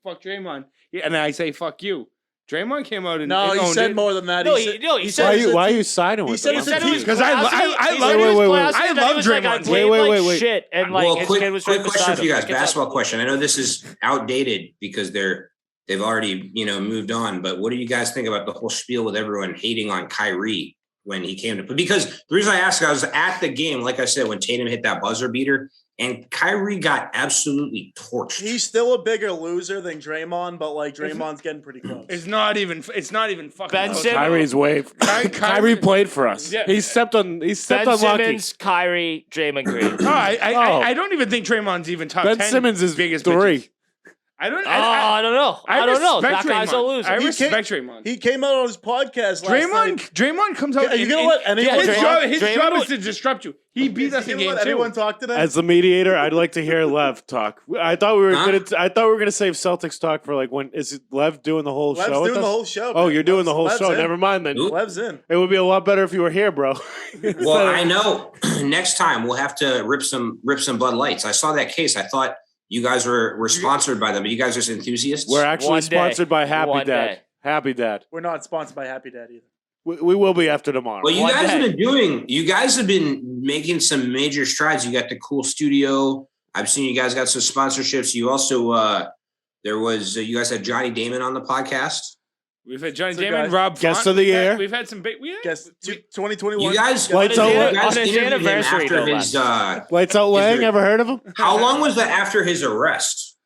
Speaker 6: Draymond, and I say fuck you. Draymond came out and
Speaker 2: he said more than that.
Speaker 3: He said
Speaker 4: why are you siding with him?
Speaker 2: He said
Speaker 6: because I love Draymond.
Speaker 3: Wait. Shit, and like
Speaker 5: quick question for you guys. Basketball question. I know this is outdated because they've already moved on. But what do you guys think about the whole spiel with everyone hating on Kyrie when he came to play? Because the reason I asked, I was at the game, like I said, when Tatum hit that buzzer beater. And Kyrie got absolutely torched.
Speaker 2: He's still a bigger loser than Draymond, but like Draymond's getting pretty close.
Speaker 6: It's not even fucking
Speaker 3: Ben Simmons.
Speaker 4: Kyrie's wave. Kyrie played for us. Yeah. He stepped on
Speaker 3: Ben
Speaker 4: lucky.
Speaker 3: Simmons, Kyrie, Draymond Green.
Speaker 6: I don't even think Draymond's even top 10.
Speaker 4: Ben Simmons is
Speaker 6: biggest
Speaker 4: 3.
Speaker 6: Bitches. I don't know.
Speaker 3: I don't know. That guy's a loser.
Speaker 6: I respect Draymond.
Speaker 2: He came out on his podcast last night.
Speaker 6: Draymond comes out.
Speaker 2: You know what?
Speaker 6: His job is to disrupt you. He beat us in game 2.
Speaker 2: Anyone talk today?
Speaker 4: As the mediator, I'd like to hear Lev talk. I thought we were gonna save Celtics talk for like when is Lev doing the whole
Speaker 2: show?
Speaker 4: Lev's
Speaker 2: doing the whole show.
Speaker 4: Oh, you're doing the whole
Speaker 2: Lev's
Speaker 4: show.
Speaker 2: In.
Speaker 4: Never mind then.
Speaker 2: Lev's in.
Speaker 4: It would be a lot better if you were here, bro.
Speaker 5: Well, I know. Next time we'll have to rip some Bud Lights. I saw that case. I thought you guys were sponsored by them, but you guys are just enthusiasts.
Speaker 4: We're actually sponsored by Happy Dad. Happy Dad.
Speaker 2: We're not sponsored by Happy Dad either.
Speaker 4: We will be after tomorrow.
Speaker 5: Well, you guys have been making some major strides. You got the cool studio. I've seen you guys got some sponsorships. You also you guys had Johnny Damon on the podcast.
Speaker 6: We've had Johnny Damon, Rob
Speaker 4: Guest of the Year.
Speaker 6: We've had some big.
Speaker 2: Guest 2021.
Speaker 5: You guys
Speaker 4: Lights Out Lang.
Speaker 3: On his anniversary.
Speaker 4: Lights Out Lang. Ever heard of him?
Speaker 5: How long was that after his arrest?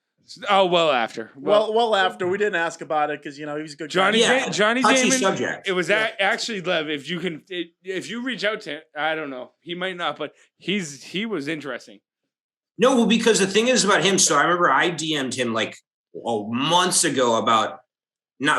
Speaker 6: Oh, well after.
Speaker 2: Well after. We didn't ask about it because he was a good
Speaker 6: Johnny
Speaker 2: guy.
Speaker 6: Johnny
Speaker 5: touchy
Speaker 6: Damon.
Speaker 5: Subject.
Speaker 6: It was actually Lev. If you reach out to him, I don't know. He might not, but he was interesting.
Speaker 5: No, well, because the thing is about him. So I remember I DM'd him like months ago about.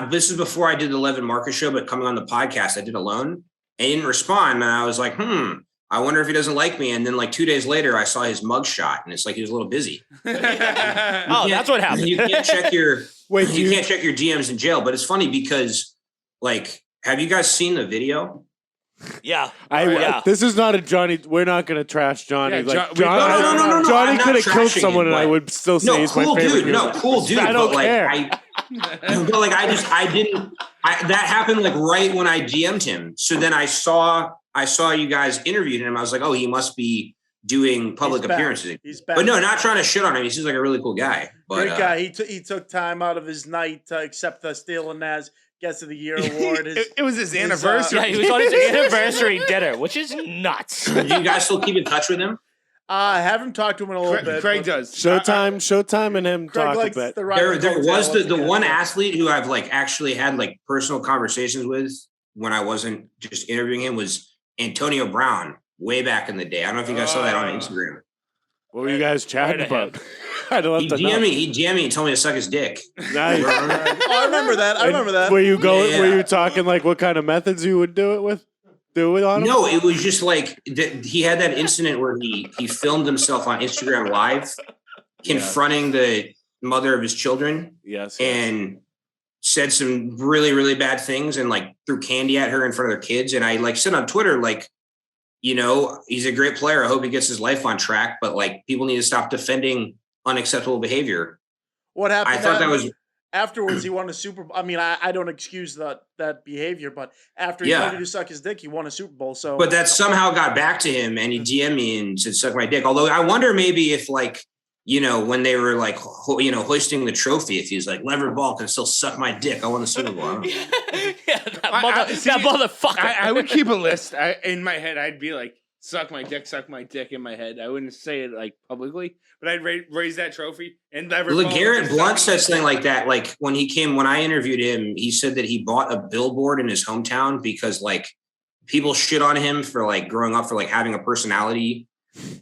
Speaker 5: This is before I did the Lev Marques Show, but coming on the podcast, I did alone. And he didn't respond. And I was like, I wonder if he doesn't like me. And then like 2 days later, I saw his mugshot, and it's like he was a little busy.
Speaker 3: That's what happened.
Speaker 5: You can't check your DMs in jail. But it's funny because, like, have you guys seen the video?
Speaker 3: Yeah.
Speaker 4: This is not a Johnny. We're not going to trash Johnny.
Speaker 6: Yeah,
Speaker 4: No. Johnny could have killed someone, and I would still say he's my favorite.
Speaker 5: Cool dude.
Speaker 4: I don't care.
Speaker 5: I didn't. That happened like right when I DM'd him. So then I saw you guys interviewed him. I was like, oh, he must be doing public appearances.
Speaker 2: He's back.
Speaker 5: But no, not trying to shit on him. He seems like a really cool guy. But,
Speaker 2: great guy. He took time out of his night to accept the Steele Nazz Guest of the Year award.
Speaker 6: It was his anniversary.
Speaker 3: He was on his anniversary dinner, which is nuts.
Speaker 5: Do you guys still keep in touch with him?
Speaker 2: I haven't talked to him in a little bit.
Speaker 6: Craig does.
Speaker 4: Showtime and him
Speaker 2: Craig
Speaker 4: talk a
Speaker 2: likes
Speaker 4: bit.
Speaker 2: The
Speaker 5: there was the one athlete who I've like actually had like personal conversations with when I wasn't just interviewing him was Antonio Brown way back in the day. I don't know if you guys saw that on Instagram.
Speaker 4: What were you guys chatting about?
Speaker 5: He DM'd me and told me to suck his dick.
Speaker 4: Nice.
Speaker 2: I remember that.
Speaker 4: Were you going? Yeah. Were you talking like what kind of methods you would do it with? On him?
Speaker 5: No, it was just like he had that incident where he filmed himself on Instagram Live, confronting the mother of his children.
Speaker 4: Yes.
Speaker 5: And said some really, really bad things and like threw candy at her in front of their kids. And I like said on Twitter, like, you know, he's a great player. I hope he gets his life on track, but like people need to stop defending unacceptable behavior.
Speaker 2: What happened?
Speaker 5: I thought that was
Speaker 2: afterwards. He won a Super Bowl. I mean, I don't excuse that behavior, but after he wanted to suck his dick, he won a Super Bowl. So,
Speaker 5: but that somehow got back to him, and he DM'd me and said, "Suck my dick." Although I wonder maybe if like, you know, when they were like, you know, hoisting the trophy, if he's like, Leverett Ball can still suck my dick. I won the Super Bowl.
Speaker 3: That motherfucker.
Speaker 6: I would keep a list. In my head, I'd be like, suck my dick in my head. I wouldn't say it like publicly, but I'd raise that trophy. And
Speaker 5: LeGarrette Blount said something like that. Like when I interviewed him, he said that he bought a billboard in his hometown because like people shit on him for like growing up for like having a personality.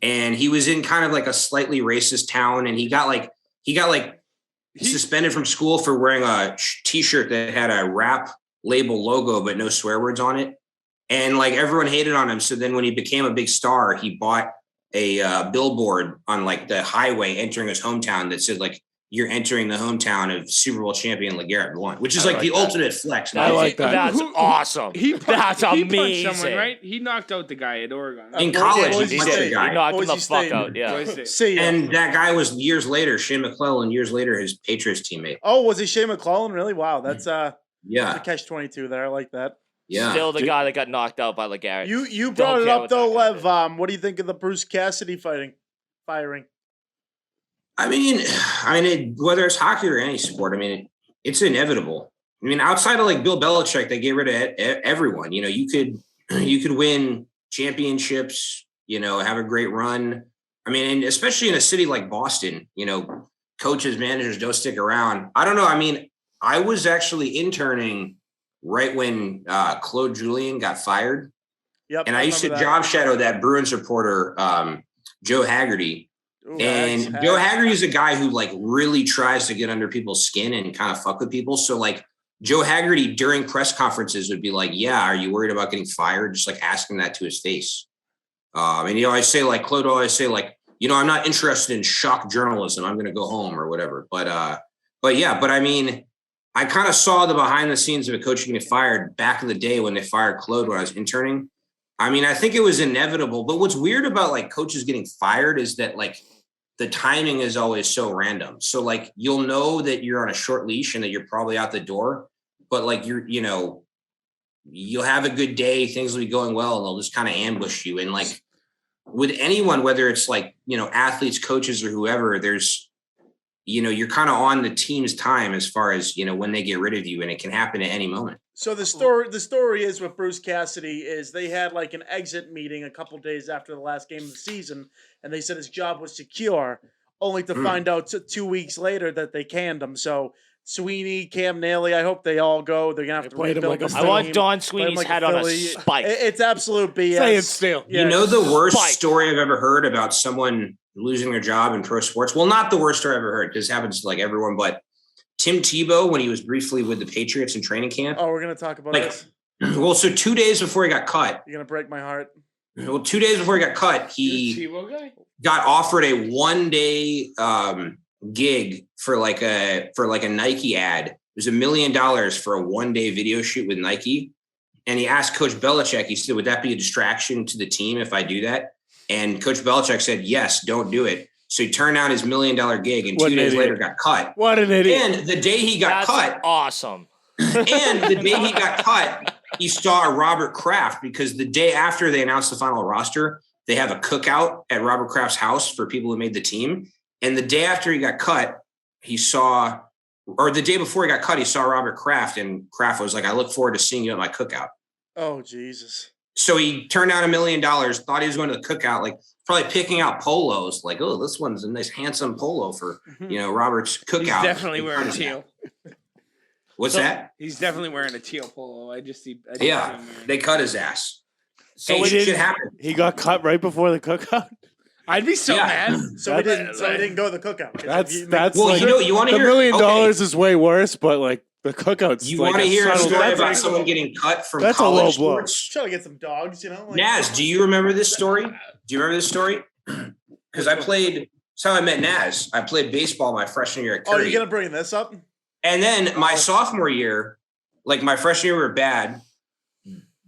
Speaker 5: And he was in kind of like a slightly racist town, and he got suspended from school for wearing a t-shirt that had a rap label logo, but no swear words on it. And like everyone hated on him. So then when he became a big star, he bought a billboard on like the highway entering his hometown that said like, "You're entering the hometown of Super Bowl champion LeGarrette Blount," which is like the ultimate flex.
Speaker 4: I like that.
Speaker 3: That's awesome. That's amazing.
Speaker 6: He punched someone, right? He knocked out the guy at Oregon.
Speaker 5: In college, he punched the guy.
Speaker 3: He knocked him the fuck out, yeah.
Speaker 5: And that guy was years later, Shea McClellan, years later, his Patriots teammate.
Speaker 2: Oh, was he Shea McClellan? Really? Wow. That's
Speaker 5: yeah.
Speaker 2: That's a catch-22 there. I like that.
Speaker 5: Yeah.
Speaker 3: Still the guy that got knocked out by LeGarrette.
Speaker 2: You brought it up though, Lev. What do you think of the Bruce Cassidy firing?
Speaker 5: I mean, whether it's hockey or any sport, I mean, it's inevitable. I mean, outside of like Bill Belichick, they get rid of everyone. You know, you could win championships, you know, have a great run. I mean, and especially in a city like Boston, you know, coaches, managers don't stick around. I don't know. I mean, I was actually interning right when Claude Julien got fired.
Speaker 2: Yep,
Speaker 5: and I used to job shadow that Bruins reporter, Joe Haggerty.
Speaker 2: Ooh,
Speaker 5: and Joe Haggerty is a guy who like really tries to get under people's skin and kind of fuck with people. So like Joe Haggerty during press conferences would be like, "Yeah, are you worried about getting fired?" Just like asking that to his face. And you always say like Claude always say like, you know, "I'm not interested in shock journalism. I'm going to go home," or whatever. But I mean, I kind of saw the behind the scenes of a coach getting fired back in the day when they fired Claude when I was interning. I mean, I think it was inevitable. But what's weird about like coaches getting fired is that like the timing is always so random. So like you'll know that you're on a short leash and that you're probably out the door, but like you'll have a good day, things will be going well, and they'll just kind of ambush you. And like with anyone, whether it's like, you know, athletes, coaches, or whoever, there's, you know, you're kind of on the team's time as far as, you know, when they get rid of you, and it can happen at any moment.
Speaker 2: So the story is with Bruce Cassidy is they had like an exit meeting a couple days after the last game of the season, and they said his job was secure, only to find out 2 weeks later that they canned him. So Sweeney, Cam Nailey, I hope they all go. They're gonna have to rebuild the team.
Speaker 3: I want Don Sweeney's head on a spike.
Speaker 2: It's absolute BS.
Speaker 4: Say it still.
Speaker 2: Yeah.
Speaker 5: You know the worst story I've ever heard about someone losing their job in pro sports? Well, not the worst story I've ever heard, because it happens to like everyone, but Tim Tebow, when he was briefly with the Patriots in training camp.
Speaker 2: Oh, we're going to talk about this.
Speaker 5: Well, so 2 days before he got cut.
Speaker 2: You're going to break my heart.
Speaker 5: Well, 2 days before he got cut, he got offered a 1-day gig for like a Nike ad. It was $1 million for a 1-day video shoot with Nike. And he asked Coach Belichick, he said, would that be a distraction to the team if I do that? And Coach Belichick said, yes, don't do it. So he turned down his $1 million gig and 2 days later got cut.
Speaker 4: What an idiot.
Speaker 5: And the day he got cut.
Speaker 3: Awesome.
Speaker 5: And the day he got cut, he saw Robert Kraft because the day after they announced the final roster, they have a cookout at Robert Kraft's house for people who made the team. And the day after he got cut, the day before he got cut, he saw Robert Kraft, and Kraft was like, I look forward to seeing you at my cookout.
Speaker 2: Oh, Jesus.
Speaker 5: So he turned down $1 million, thought he was going to the cookout, like probably picking out polos, like, oh, this one's a nice, handsome polo for, Robert's cookout.
Speaker 6: He's definitely wearing teal.
Speaker 5: What's that?
Speaker 6: He's definitely wearing a teal polo. I just see
Speaker 5: they cut his ass.
Speaker 3: So
Speaker 5: hey, shit happened.
Speaker 4: He got cut right before the cookout.
Speaker 6: I'd be so mad.
Speaker 2: So he didn't go to the cookout.
Speaker 4: That's
Speaker 5: well,
Speaker 4: like,
Speaker 5: you want to
Speaker 4: the
Speaker 5: hear
Speaker 4: $1 million is way worse, but like the cookout's
Speaker 5: you
Speaker 4: like
Speaker 5: want to hear a story about
Speaker 2: cool.
Speaker 5: someone getting cut from
Speaker 4: that's
Speaker 5: college
Speaker 4: a low blow.
Speaker 5: sports?
Speaker 2: Trying to get some dogs, Like,
Speaker 5: Nazz, do you remember this story? Do you remember this story? Because that's how I met Nazz. I played baseball my freshman year at Curry.
Speaker 2: Oh, you're gonna bring this up?
Speaker 5: And then my sophomore year, like my freshman year we were bad.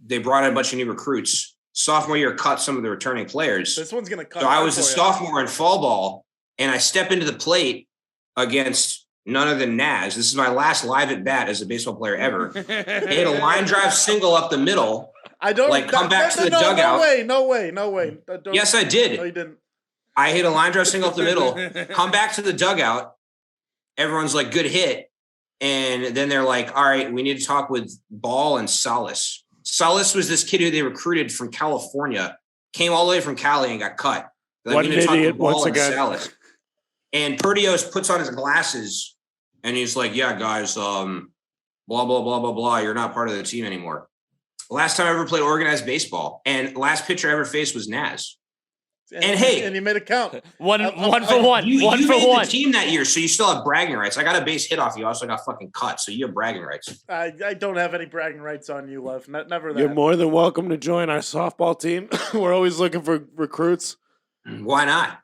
Speaker 5: They brought in a bunch of new recruits. Sophomore year cut some of the returning players.
Speaker 2: This one's gonna cut.
Speaker 5: So I was a sophomore in fall ball, and I step into the plate against none other than Nazz. This is my last live at bat as a baseball player ever. I hit a line drive single up the middle.
Speaker 2: I don't
Speaker 5: come back to the dugout.
Speaker 2: No way.
Speaker 5: Yes, I did.
Speaker 2: No, you didn't.
Speaker 5: I hit a line drive single up the middle. Come back to the dugout. Everyone's like, good hit. And then they're like, all right, we need to talk with Ball and Salas. Salas was this kid who they recruited from California, came all the way from Cali and got cut. Like,
Speaker 4: what an idiot once again.
Speaker 5: Salas. And Perdios puts on his glasses and he's like, yeah, guys, blah, blah, blah, blah, blah. You're not part of the team anymore. Last time I ever played organized baseball and last pitcher I ever faced was Nazz. And hey,
Speaker 2: and you made a count.
Speaker 3: One for one.
Speaker 5: You
Speaker 3: made
Speaker 5: the team that year, so you still have bragging rights. I got a base hit off you. Also got fucking cut, so you have bragging rights.
Speaker 2: I don't have any bragging rights on you, Lev. Never that.
Speaker 4: You're more than welcome to join our softball team. We're always looking for recruits.
Speaker 5: Why not?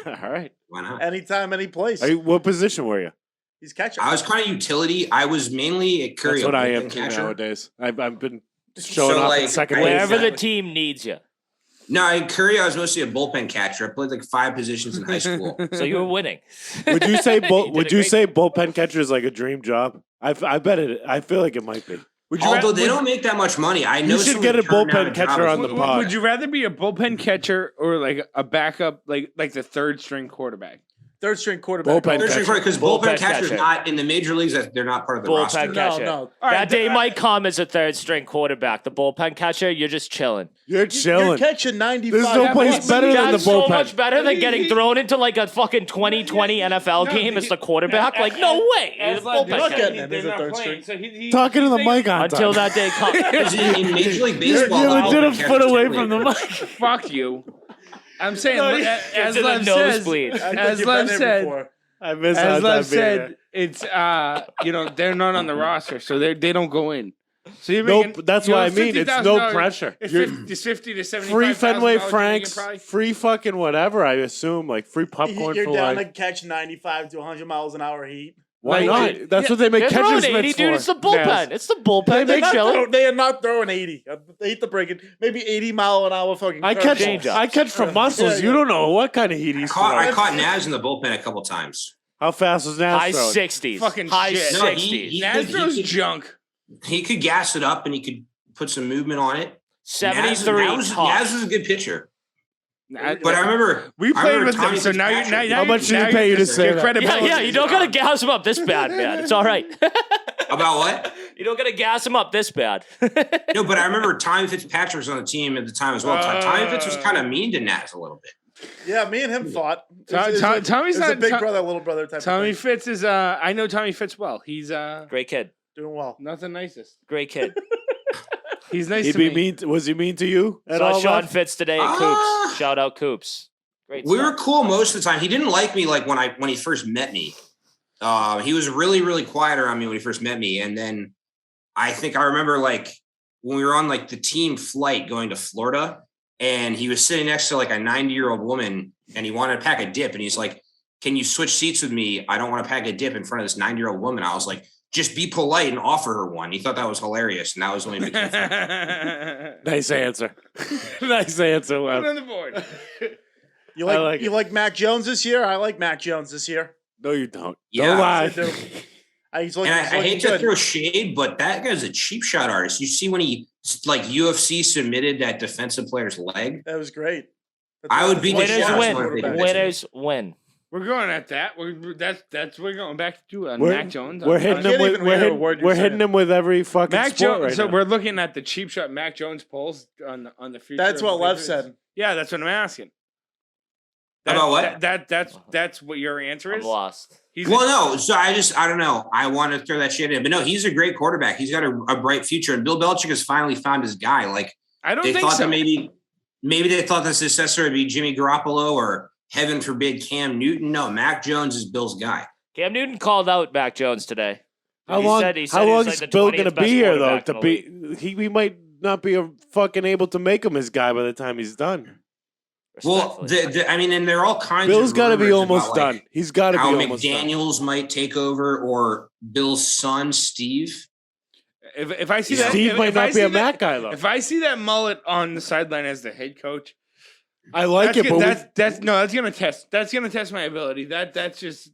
Speaker 4: All right.
Speaker 5: Why not?
Speaker 2: Anytime, any place.
Speaker 4: What position were you?
Speaker 2: He's catcher.
Speaker 5: I was kind of utility. I was mainly at Curry.
Speaker 4: That's what I am nowadays. I've been showing up in second base.
Speaker 3: Wherever the team needs you.
Speaker 5: No, in Curry, I was mostly a bullpen catcher. I played like 5 positions in high school.
Speaker 3: So you were winning.
Speaker 4: Would you say bullpen catcher is like a dream job? I bet it. I feel like it might be.
Speaker 5: Although they don't make that much money. I know
Speaker 4: you should get a bullpen catcher on the pod.
Speaker 6: Would you rather be a bullpen catcher or like a backup, like the third string quarterback?
Speaker 2: Third string quarterback.
Speaker 5: Because bullpen catcher's not in the major leagues. They're not part of the roster.
Speaker 3: Bullpen catcher.
Speaker 2: No.
Speaker 3: That day might come as a third string quarterback. The bullpen catcher, you're just chilling.
Speaker 4: You're chilling.
Speaker 2: You're catching 95.
Speaker 4: There's no place better than the bullpen. That's
Speaker 3: so much better than getting thrown into like a fucking 2020 NFL game as the quarterback. Like, no way.
Speaker 2: You're not getting him as a third string.
Speaker 6: So
Speaker 4: talking to the mic on
Speaker 3: until that day comes.
Speaker 5: In Major League Baseball,
Speaker 4: you're legit a foot away from the mic.
Speaker 6: Fuck you. I'm saying, as
Speaker 3: Lev
Speaker 6: said,
Speaker 4: I miss
Speaker 6: as Lev said,
Speaker 4: there.
Speaker 6: it's they're not on the roster, so they don't go in. So you're
Speaker 4: making, that's what I mean. It's no pressure.
Speaker 6: It's 50 to 75.
Speaker 4: Free Fenway Franks, free fucking whatever. I assume like free popcorn.
Speaker 2: You're
Speaker 4: for
Speaker 2: down
Speaker 4: like,
Speaker 2: to catch 95 to 100 miles an hour heat.
Speaker 4: Why not? That's what they make catchers mitts for.
Speaker 3: Dude, it's the bullpen.
Speaker 4: Yes.
Speaker 3: It's the bullpen.
Speaker 2: They are not throwing 80. They hate to break it. Maybe 80 mile an hour fucking.
Speaker 4: I catch from muscles. You don't know what kind of heat he's throwing.
Speaker 5: I caught Nazz in the bullpen a couple times.
Speaker 4: How fast was Nazz
Speaker 3: High
Speaker 4: throwing?
Speaker 3: 60s.
Speaker 6: Fucking
Speaker 3: high
Speaker 6: shit.
Speaker 3: 60s.
Speaker 6: Nazz throws junk.
Speaker 5: He could gas it up and he could put some movement on it.
Speaker 3: 73
Speaker 5: Nazz was a good pitcher. But I remember
Speaker 6: we played with them. So now
Speaker 4: how much did he pay you to say that?
Speaker 3: Yeah, you don't gotta gas him up this bad, man. It's all right.
Speaker 5: About what?
Speaker 3: You don't gotta gas him up this bad.
Speaker 5: No, but I remember Tommy Fitzpatrick was on the team at the time as well. Tommy Fitz was kind of mean to Nazz a little bit.
Speaker 2: Yeah, me and him fought.
Speaker 6: Tommy's not
Speaker 2: a big brother, little brother type.
Speaker 6: Tommy Fitz is. I know Tommy Fitz well. He's
Speaker 3: great kid.
Speaker 2: Doing well.
Speaker 6: Not the nicest.
Speaker 3: Great kid.
Speaker 6: He's nice to me.
Speaker 4: Was he mean to you at
Speaker 3: Saw
Speaker 4: all?
Speaker 3: Sean Fitz today at Coops. Shout out Coops. Great.
Speaker 5: We were cool most of the time. He didn't like me like when he first met me. He was really, really quiet around me when he first met me. And then I think I remember like when we were on like the team flight going to Florida, and he was sitting next to like a 90-year-old woman and he wanted to pack a dip. And he's like, can you switch seats with me? I don't want to pack a dip in front of this 90-year-old woman. I was like, just be polite and offer her one. He thought that was hilarious, and that was only making fun.
Speaker 4: Nice answer. Nice answer, Lev.
Speaker 6: Put it on the board.
Speaker 2: You like Mac Jones this year? I like Mac Jones this year.
Speaker 4: No, you don't.
Speaker 5: Yeah,
Speaker 4: don't lie.
Speaker 2: I do. I
Speaker 5: hate to throw shade, but that guy's a cheap shot artist. You see when he UFC submitted that defensive player's leg?
Speaker 2: That was great.
Speaker 5: I would be
Speaker 3: winners win.
Speaker 6: We're going at that. We're going back to Mac Jones.
Speaker 4: We're hitting him with every fucking
Speaker 6: Mac
Speaker 4: sport
Speaker 6: Jones.
Speaker 4: right
Speaker 6: So
Speaker 4: now.
Speaker 6: we're looking at the cheap shot Mac Jones polls on the future.
Speaker 2: That's what Lev said.
Speaker 6: Yeah, that's what I'm asking.
Speaker 5: About what?
Speaker 6: That's what your answer is.
Speaker 3: I'm lost.
Speaker 5: No. So I don't know. I want to throw that shit in, but no, he's a great quarterback. He's got a bright future, and Bill Belichick has finally found his guy. Like
Speaker 6: I don't
Speaker 5: they
Speaker 6: think
Speaker 5: thought
Speaker 6: so.
Speaker 5: that maybe they thought the successor would be Jimmy Garoppolo or heaven forbid Cam Newton. No, Mac Jones is Bill's guy.
Speaker 3: Cam Newton called out Mac Jones today.
Speaker 4: How long is Bill going to be here though? He might not be fucking able to make him his guy by the time he's done.
Speaker 5: Well, and there are all kinds.
Speaker 4: Bill's got to be
Speaker 5: rumors
Speaker 4: almost
Speaker 5: about,
Speaker 4: done. He's got to be almost done.
Speaker 5: McDaniels might take over, or Bill's son Steve.
Speaker 6: If I see that,
Speaker 4: Steve might not be a Mac guy though.
Speaker 6: If I see that mullet on the sideline as the head coach,
Speaker 4: I like it.
Speaker 6: That's gonna test my ability. That's just.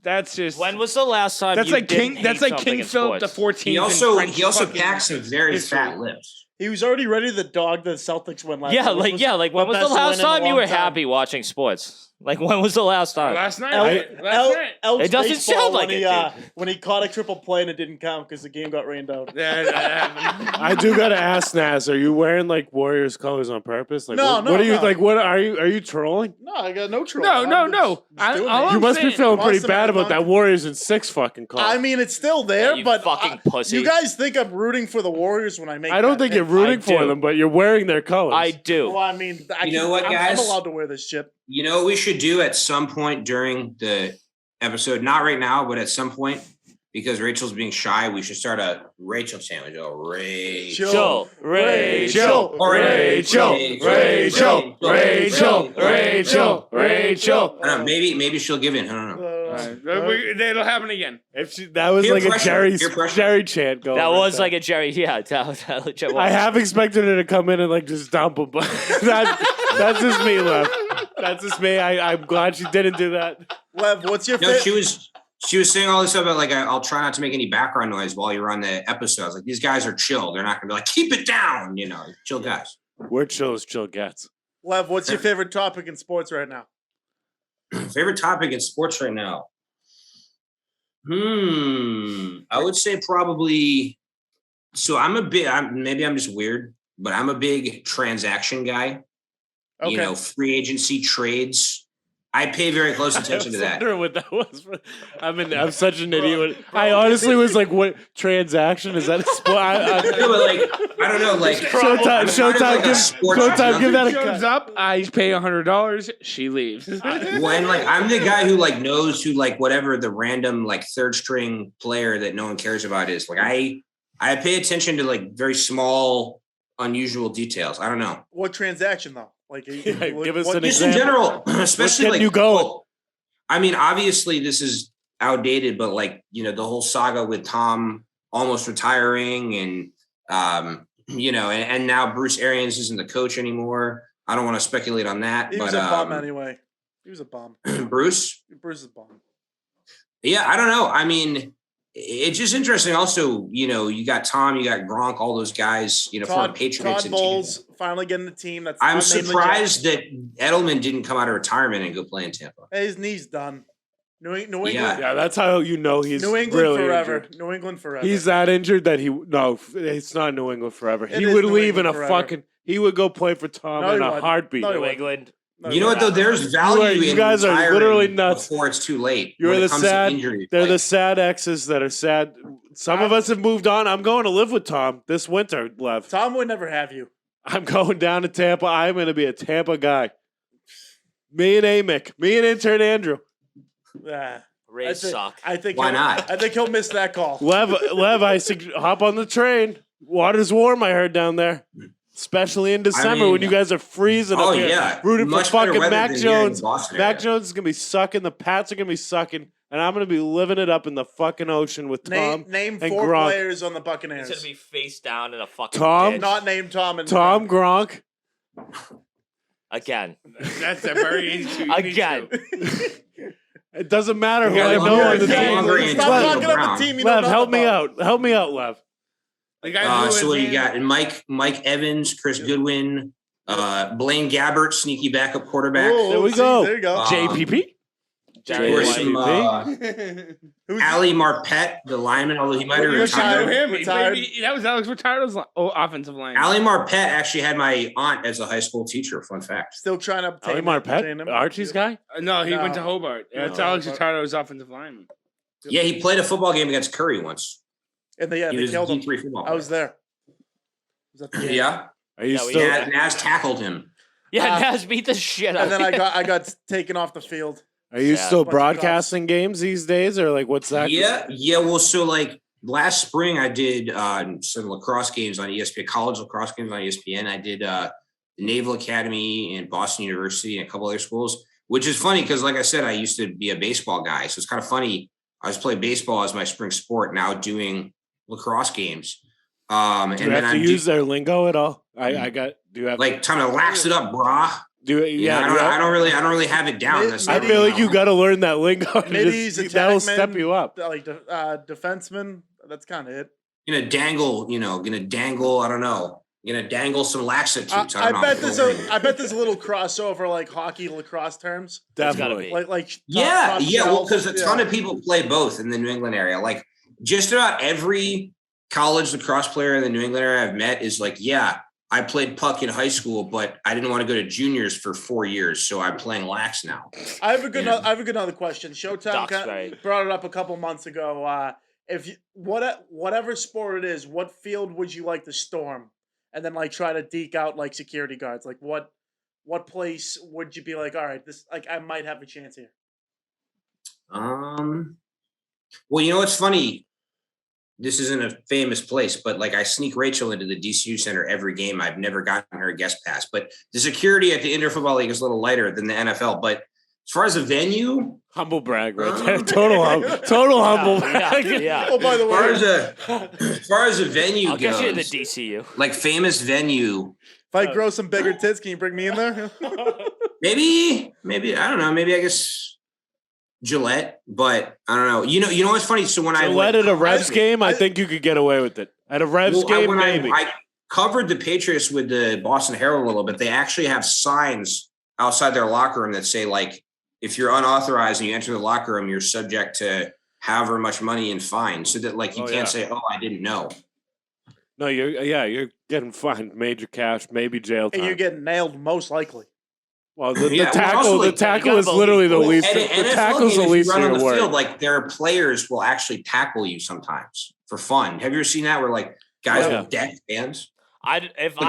Speaker 3: When was the last time?
Speaker 6: That's like King Philip the 14th.
Speaker 5: He also packs some very fat lips.
Speaker 2: He was already ready to dog the Celtics win last
Speaker 3: Yeah,
Speaker 2: year.
Speaker 3: like when was the last time you were happy watching sports? Like when was the last time?
Speaker 6: Last night.
Speaker 3: It doesn't sound like it did.
Speaker 2: When he caught a triple play and it didn't count because the game got rained out.
Speaker 4: I do gotta ask Nazz, are you wearing like Warriors colors on purpose? Like,
Speaker 2: No.
Speaker 4: What are you like? What are you trolling?
Speaker 2: No, I got no troll.
Speaker 6: No.
Speaker 4: You must be feeling pretty bad about that Warriors in 6 fucking color.
Speaker 2: I mean, it's still there,
Speaker 3: you
Speaker 2: but
Speaker 3: fucking pussy.
Speaker 2: You guys think I'm rooting for the Warriors when I make.
Speaker 4: I don't think you're rooting for them, but you're wearing their colors.
Speaker 3: I do.
Speaker 2: Well, I mean,
Speaker 5: you know what, guys?
Speaker 2: I'm allowed to wear this shit.
Speaker 5: You know what we should do at some point during the episode? Not right now, but at some point, because Rachel's being shy, we should start a Rachel sandwich. Oh, Rachel. Maybe she'll give in. I don't know.
Speaker 6: It'll happen again.
Speaker 4: That was like a Jerry chant going.
Speaker 3: That was like a Jerry. Yeah, that legit was.
Speaker 4: I have expected her to come in and like just dump him, but that's just me, Lev. That's just me. I'm glad she didn't do that.
Speaker 2: Lev, what's your
Speaker 5: favorite? She was saying all this stuff about like I'll try not to make any background noise while you're on the episode. I was like, these guys are chill. They're not gonna be like, keep it down, chill guys.
Speaker 4: We're chill as chill gets.
Speaker 2: Lev, what's your favorite topic in sports right now?
Speaker 5: Favorite topic in sports right now? I would say probably. So maybe I'm just weird, but I'm a big transaction guy. Okay. Free agency trades. I pay very close attention to that.
Speaker 4: I wondering what that was. I'm such an idiot. I honestly was like, "What transaction is that? A sport?"
Speaker 5: I don't know. Like
Speaker 4: Showtime, give that a
Speaker 6: comes up. I pay $100. She leaves.
Speaker 5: When I'm the guy who knows who whatever the random third string player that no one cares about is. I pay attention to very small, unusual details. I don't know
Speaker 2: what transaction though.
Speaker 4: Give us an
Speaker 5: example.
Speaker 4: Just
Speaker 5: in general, especially
Speaker 4: you going.
Speaker 5: Well, I mean, obviously this is outdated, but the whole saga with Tom almost retiring and and now Bruce Arians isn't the coach anymore. I don't want to speculate on that.
Speaker 2: He was a bum anyway. He was a bum.
Speaker 5: Bruce
Speaker 2: is a bum.
Speaker 5: Yeah, I don't know. I mean, it's just interesting. Also, you got Tom, you got Gronk, all those guys. For Patriots.
Speaker 2: Todd Bowles finally getting the team.
Speaker 5: I'm surprised that Edelman didn't come out of retirement and go play in Tampa.
Speaker 2: His knee's done. New England.
Speaker 4: Yeah, that's how he's
Speaker 2: New England
Speaker 4: really
Speaker 2: forever.
Speaker 4: Injured.
Speaker 2: New England forever.
Speaker 4: He's that injured that it's not New England forever. He would leave in a fucking. He would go play for Tom in a heartbeat.
Speaker 3: New England.
Speaker 5: You know what though? There's value.
Speaker 4: You guys are literally nuts
Speaker 5: before it's too late.
Speaker 4: You're the sad. They're the sad exes that are sad. Some of us have moved on. I'm going to live with Tom this winter, Lev.
Speaker 2: Tom would never have you.
Speaker 4: I'm going down to Tampa. I'm going to be a Tampa guy. Me and Amick. Me and intern Andrew.
Speaker 3: Rays suck.
Speaker 2: I think.
Speaker 5: Why not?
Speaker 2: I think he'll miss that call.
Speaker 4: Lev, hop on the train. Water's warm. I heard down there. Especially in December when you guys are freezing up here.
Speaker 5: Yeah.
Speaker 4: Rooting
Speaker 5: Much
Speaker 4: for fucking
Speaker 5: better
Speaker 4: Mac
Speaker 5: weather than here in
Speaker 4: Jones.
Speaker 5: Boston
Speaker 4: Mac
Speaker 5: area.
Speaker 4: Jones is going to be sucking. The Pats are going to be sucking. and I'm going to be living it up in the fucking ocean with Tom
Speaker 2: Name
Speaker 4: and
Speaker 2: 4
Speaker 4: Gronk.
Speaker 2: players on the Buccaneers.
Speaker 3: He's gonna be face down in a fucking
Speaker 4: Tom?
Speaker 3: ditch.
Speaker 2: Not named Tom and
Speaker 4: Tom Gronk.
Speaker 3: Again.
Speaker 6: That's a very easy.
Speaker 3: Again.
Speaker 4: It doesn't matter who
Speaker 5: Yeah,
Speaker 4: I know on the
Speaker 5: longer
Speaker 4: team.
Speaker 5: in
Speaker 2: Stop
Speaker 5: Antonio
Speaker 2: talking up
Speaker 5: Brown.
Speaker 2: a team you know
Speaker 4: Lev,
Speaker 2: nothing
Speaker 4: help me
Speaker 2: about.
Speaker 4: out. Help me out, Lev.
Speaker 6: The guy who
Speaker 5: So what
Speaker 6: was
Speaker 5: you got? And Mike Evans, Chris Goodwin, Blaine Gabbert, sneaky backup quarterback.
Speaker 2: Oh,
Speaker 4: There we
Speaker 2: see,
Speaker 4: there
Speaker 2: you go.
Speaker 4: JPP?
Speaker 3: Jerry
Speaker 5: Or
Speaker 3: White.
Speaker 5: some
Speaker 2: Who's
Speaker 5: Ali Marpet, the lineman, although he might have
Speaker 2: You're
Speaker 6: I know
Speaker 5: retired.
Speaker 6: him.
Speaker 2: Retired.
Speaker 6: That was Alex Retiredo's offensive line.
Speaker 5: Ali Marpet actually had my aunt as a high school teacher. Fun fact.
Speaker 2: still trying to obtain
Speaker 4: Ali
Speaker 2: obtain
Speaker 4: Marpet?
Speaker 2: him?
Speaker 4: Archie's guy?
Speaker 6: No, he went to
Speaker 2: No.
Speaker 6: Hobart. That's
Speaker 2: No.
Speaker 6: Alex Retiredo's offensive lineman.
Speaker 5: Yeah, he played a football game against Curry once.
Speaker 2: And
Speaker 5: He
Speaker 2: they
Speaker 5: was
Speaker 2: killed him.
Speaker 5: D3 football
Speaker 2: I was
Speaker 5: player.
Speaker 2: there. Was at the game.
Speaker 5: Yeah,
Speaker 4: Are you
Speaker 3: Yeah, we
Speaker 4: still?
Speaker 5: Naz tackled him.
Speaker 3: Yeah, Nazz beat the shit out
Speaker 2: And
Speaker 3: of
Speaker 2: then
Speaker 3: him.
Speaker 2: I got taken off the field.
Speaker 4: Are you
Speaker 3: Sad.
Speaker 4: still
Speaker 2: Bunch of cops.
Speaker 4: broadcasting games these days, or like what's that?
Speaker 5: Yeah. Well, so like last spring, I did some lacrosse games on ESPN, college lacrosse games on ESPN. I did the Naval Academy and Boston University and a couple other schools, which is funny because, like I said, I used to be a baseball guy, so it's kind of funny. I was playing baseball as my spring sport, now doing lacrosse games.
Speaker 4: Do
Speaker 5: And
Speaker 4: you
Speaker 5: then
Speaker 4: have to use their lingo at all? I got. Do you have
Speaker 5: like time to lax it up, brah.
Speaker 4: Do
Speaker 5: Yeah, I don't really have it down. That's
Speaker 4: I
Speaker 5: not-
Speaker 4: feel like you got to learn that lingo.
Speaker 2: Maybe he's a
Speaker 4: That'll
Speaker 2: tagman,
Speaker 4: step you up.
Speaker 2: Like defenseman. That's kind of it.
Speaker 5: gonna dangle. I don't know. Gonna dangle some laxatives.
Speaker 2: I
Speaker 5: don't
Speaker 2: bet
Speaker 5: know.
Speaker 2: I bet there's a little crossover like hockey lacrosse terms.
Speaker 4: Definitely.
Speaker 2: Like
Speaker 5: Yeah,
Speaker 2: top
Speaker 5: well,
Speaker 2: shelf.
Speaker 5: because a ton of people play both in the New England area. Like just about every college lacrosse player in the New England area I've met is like, yeah, I played puck in high school, but I didn't want to go to juniors for 4 years, so I'm playing lax now.
Speaker 2: I have a good other question. Showtime
Speaker 3: Duxbury.
Speaker 2: brought it up a couple months ago. If you, whatever sport it is, what field would you like to storm, and then like try to deke out like security guards? Like what place would you be like? All right, this like I might have a chance here.
Speaker 5: Well, you know what's funny? This isn't a famous place, but like I sneak Rachel into the DCU Center every game. I've never gotten her a guest pass, but the security at the Indoor Football League is a little lighter than the NFL. But as far as a venue,
Speaker 4: Humble brag right there. Total humble brag.
Speaker 3: Yeah.
Speaker 2: Oh, by the
Speaker 5: as far as a venue
Speaker 3: I'll
Speaker 5: goes,
Speaker 3: get you to the DCU.
Speaker 5: like famous venue,
Speaker 2: If I grow some bigger tits, can you bring me in there?
Speaker 5: maybe I don't know. Maybe I guess Gillette, but I don't know. You know what's funny? So when I
Speaker 4: Gillette at a Revs game, I think you could get away with it. At a Revs game,
Speaker 5: when
Speaker 4: maybe.
Speaker 5: I covered the Patriots with the Boston Herald a little bit. They actually have signs outside their locker room that say like, if you're unauthorized and you enter the locker room, you're subject to however much money in fines. So that like you can't say, "Oh, I didn't know."
Speaker 4: No, you're getting fined, major cash, maybe jail time.
Speaker 2: And you're getting nailed, most likely.
Speaker 4: Well, the
Speaker 5: Yeah, well,
Speaker 4: tackle,
Speaker 5: also,
Speaker 4: the
Speaker 5: like,
Speaker 4: tackle
Speaker 3: you
Speaker 4: is
Speaker 3: gotta
Speaker 4: literally the
Speaker 3: believe-
Speaker 4: least.
Speaker 5: And
Speaker 4: The
Speaker 5: NFL
Speaker 4: tackle's
Speaker 5: game,
Speaker 4: the
Speaker 5: if
Speaker 4: least
Speaker 5: you
Speaker 4: of
Speaker 5: run on
Speaker 4: your
Speaker 5: the field,
Speaker 4: worry.
Speaker 5: like their players will actually tackle you sometimes for fun. Have you ever seen that where like guys
Speaker 4: Yeah.
Speaker 5: will deck fans?
Speaker 3: If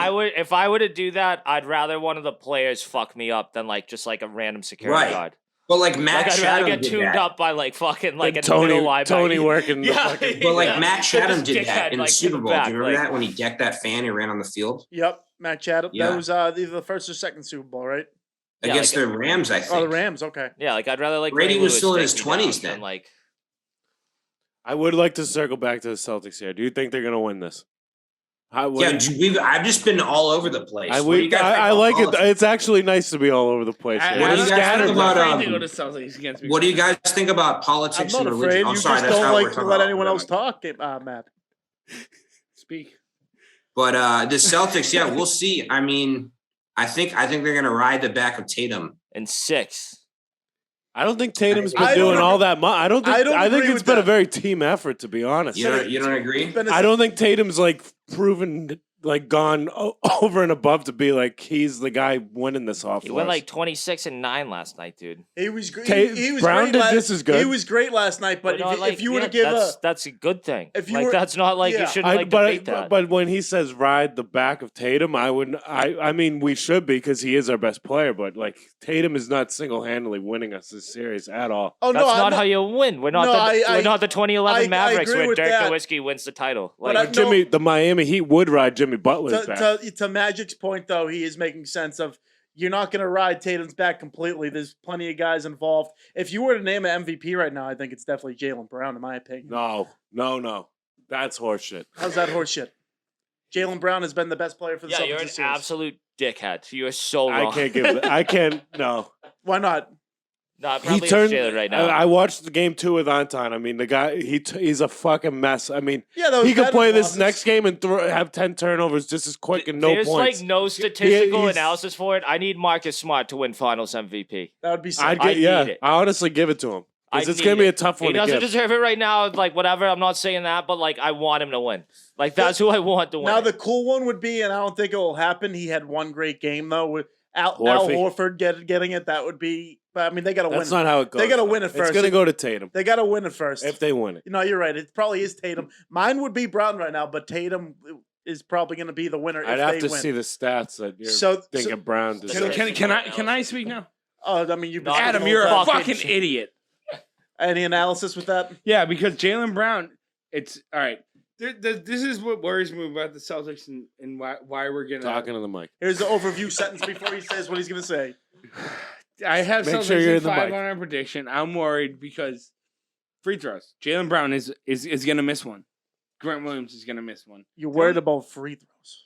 Speaker 3: I were to do that, I'd rather one of the players fuck me up than like just like a random security
Speaker 5: Right.
Speaker 3: guard.
Speaker 5: But like Matt
Speaker 3: Like I'd rather
Speaker 5: Chatham
Speaker 3: get
Speaker 5: did
Speaker 3: tuned
Speaker 5: that.
Speaker 3: up by like fucking like a
Speaker 4: Tony
Speaker 3: middle linebacker.
Speaker 4: Tony working the
Speaker 3: Yeah.
Speaker 4: fucking.
Speaker 5: But like
Speaker 3: Yeah.
Speaker 5: Matt Chatham
Speaker 3: This
Speaker 5: did that
Speaker 3: dickhead,
Speaker 5: in the
Speaker 3: like,
Speaker 5: Super
Speaker 3: in the
Speaker 5: Bowl.
Speaker 3: back,
Speaker 5: Do you remember
Speaker 3: like-
Speaker 5: that when he decked that fan and ran on the field
Speaker 2: Yep, Matt Chatham.
Speaker 5: Yeah.
Speaker 2: That was either the first or second Super Bowl, right?
Speaker 3: Yeah,
Speaker 5: against
Speaker 3: like-
Speaker 5: the Rams? I think.
Speaker 2: Oh, the Rams. Okay.
Speaker 3: Yeah, like I'd rather like
Speaker 5: Brady
Speaker 3: Ray
Speaker 5: was
Speaker 3: Lewis
Speaker 5: still in
Speaker 3: take
Speaker 5: his
Speaker 3: me
Speaker 5: 20s
Speaker 3: down
Speaker 5: then.
Speaker 3: than, like
Speaker 4: I would like to circle back to the Celtics here. Do you think they're going to win this?
Speaker 5: I've just been all over the place.
Speaker 4: I
Speaker 5: What do you guys think
Speaker 4: I
Speaker 5: about
Speaker 4: like it.
Speaker 5: politics?
Speaker 4: It's actually nice to be all over the place.
Speaker 6: I-
Speaker 5: What do you
Speaker 6: I'm
Speaker 5: guys
Speaker 6: not
Speaker 5: think about,
Speaker 6: afraid to go to Celtics against me.
Speaker 5: What do you guys think about
Speaker 2: I'm
Speaker 5: politics
Speaker 2: not
Speaker 5: and religion?
Speaker 2: afraid.
Speaker 5: I'm
Speaker 2: You
Speaker 5: sorry,
Speaker 2: just
Speaker 5: that's
Speaker 2: don't
Speaker 5: not what
Speaker 2: like
Speaker 5: we're
Speaker 2: to
Speaker 5: talking
Speaker 2: let
Speaker 5: about.
Speaker 2: anyone else talk, Matt.
Speaker 6: Speak?
Speaker 5: But the Celtics, yeah, we'll see. I mean, I think they're gonna ride the back of Tatum.
Speaker 3: and 6.
Speaker 4: I don't think Tatum's
Speaker 2: I
Speaker 4: been
Speaker 2: don't
Speaker 4: doing all that much. I think
Speaker 2: agree
Speaker 4: it's
Speaker 2: with
Speaker 4: been a
Speaker 2: that.
Speaker 4: very team effort, to be honest.
Speaker 5: You don't agree?
Speaker 4: I don't think Tatum's like proven like gone over and above to be like he's the guy winning this off.
Speaker 3: He went like 26-9 last night, dude.
Speaker 2: He was great.
Speaker 4: Tate-
Speaker 2: He was
Speaker 4: Brown
Speaker 2: great
Speaker 4: did
Speaker 2: last,
Speaker 4: just as good.
Speaker 2: He was great last night, but if you were to give
Speaker 3: that's a good thing.
Speaker 2: if you
Speaker 3: like
Speaker 2: were-
Speaker 3: that's not like
Speaker 2: yeah.
Speaker 3: you shouldn't debate that.
Speaker 4: But when he says ride the back of Tatum, I mean we should be because he is our best player. But like Tatum is not single handedly winning us this series at all.
Speaker 2: oh
Speaker 3: That's
Speaker 2: no,
Speaker 3: not how you win. We're not
Speaker 2: No,
Speaker 3: we're not the 2011
Speaker 2: I
Speaker 3: Mavericks
Speaker 2: agree
Speaker 3: where
Speaker 2: with
Speaker 3: Dirk
Speaker 2: that.
Speaker 3: Nowitzki wins the title.
Speaker 2: But
Speaker 3: Like
Speaker 2: I-
Speaker 4: The Miami Heat would ride Jimmy Butler's back.
Speaker 2: to Magic's point though, he is making sense of you're not going to ride Tatum's back completely. There's plenty of guys involved. If you were to name an MVP right now, I think it's definitely Jaylen Brown, in my opinion.
Speaker 4: No. That's horseshit.
Speaker 2: How's that horseshit? Jaylen Brown has been the best player for the Celtics.
Speaker 3: Yeah, you're an absolute dickhead. You are so wrong.
Speaker 4: I can't. No.
Speaker 2: Why not?
Speaker 3: No, probably Jaylen right now.
Speaker 4: I watched the game 2 with Anton. I mean, the guy, he's a fucking mess. I mean, he could play this next game and have 10 turnovers just as quick and no points.
Speaker 3: There's like no statistical analysis for it. I need Marcus Smart to win Finals MVP.
Speaker 2: That would be sick.
Speaker 4: I honestly give it to him. Because it's going to be a tough one to
Speaker 3: He doesn't deserve it right now. Like, whatever. I'm not saying that, but, like, I want him to win. Like, that's who I want to win.
Speaker 2: Now, the cool one would be, and I don't think it will happen, he had one great game, though, with Al Horford getting it. That would be, but I mean, they got to win.
Speaker 4: That's not how it goes.
Speaker 2: They got to win it first.
Speaker 4: It's going to go to Tatum.
Speaker 2: They got to win it first.
Speaker 4: If they win it.
Speaker 2: No, you're right. It probably is Tatum. Mine would be Brown right now, but Tatum is probably going to be the winner if they win.
Speaker 4: I'd have to see the stats that you're thinking Brown deserves.
Speaker 6: Can I speak now?
Speaker 2: Oh, I mean,
Speaker 6: Adam, you're a fucking idiot.
Speaker 2: Any analysis with that?
Speaker 6: Yeah, because Jaylen Brown, it's all right. This is what worries me about the Celtics and why we're getting
Speaker 4: talking to the mic.
Speaker 2: Here's the overview sentence before he says what he's going to say.
Speaker 6: I have Celtics in 5 on our prediction. I'm worried because free throws. Jaylen Brown is going to miss one. Grant Williams is going to miss one.
Speaker 2: You're worried about free throws.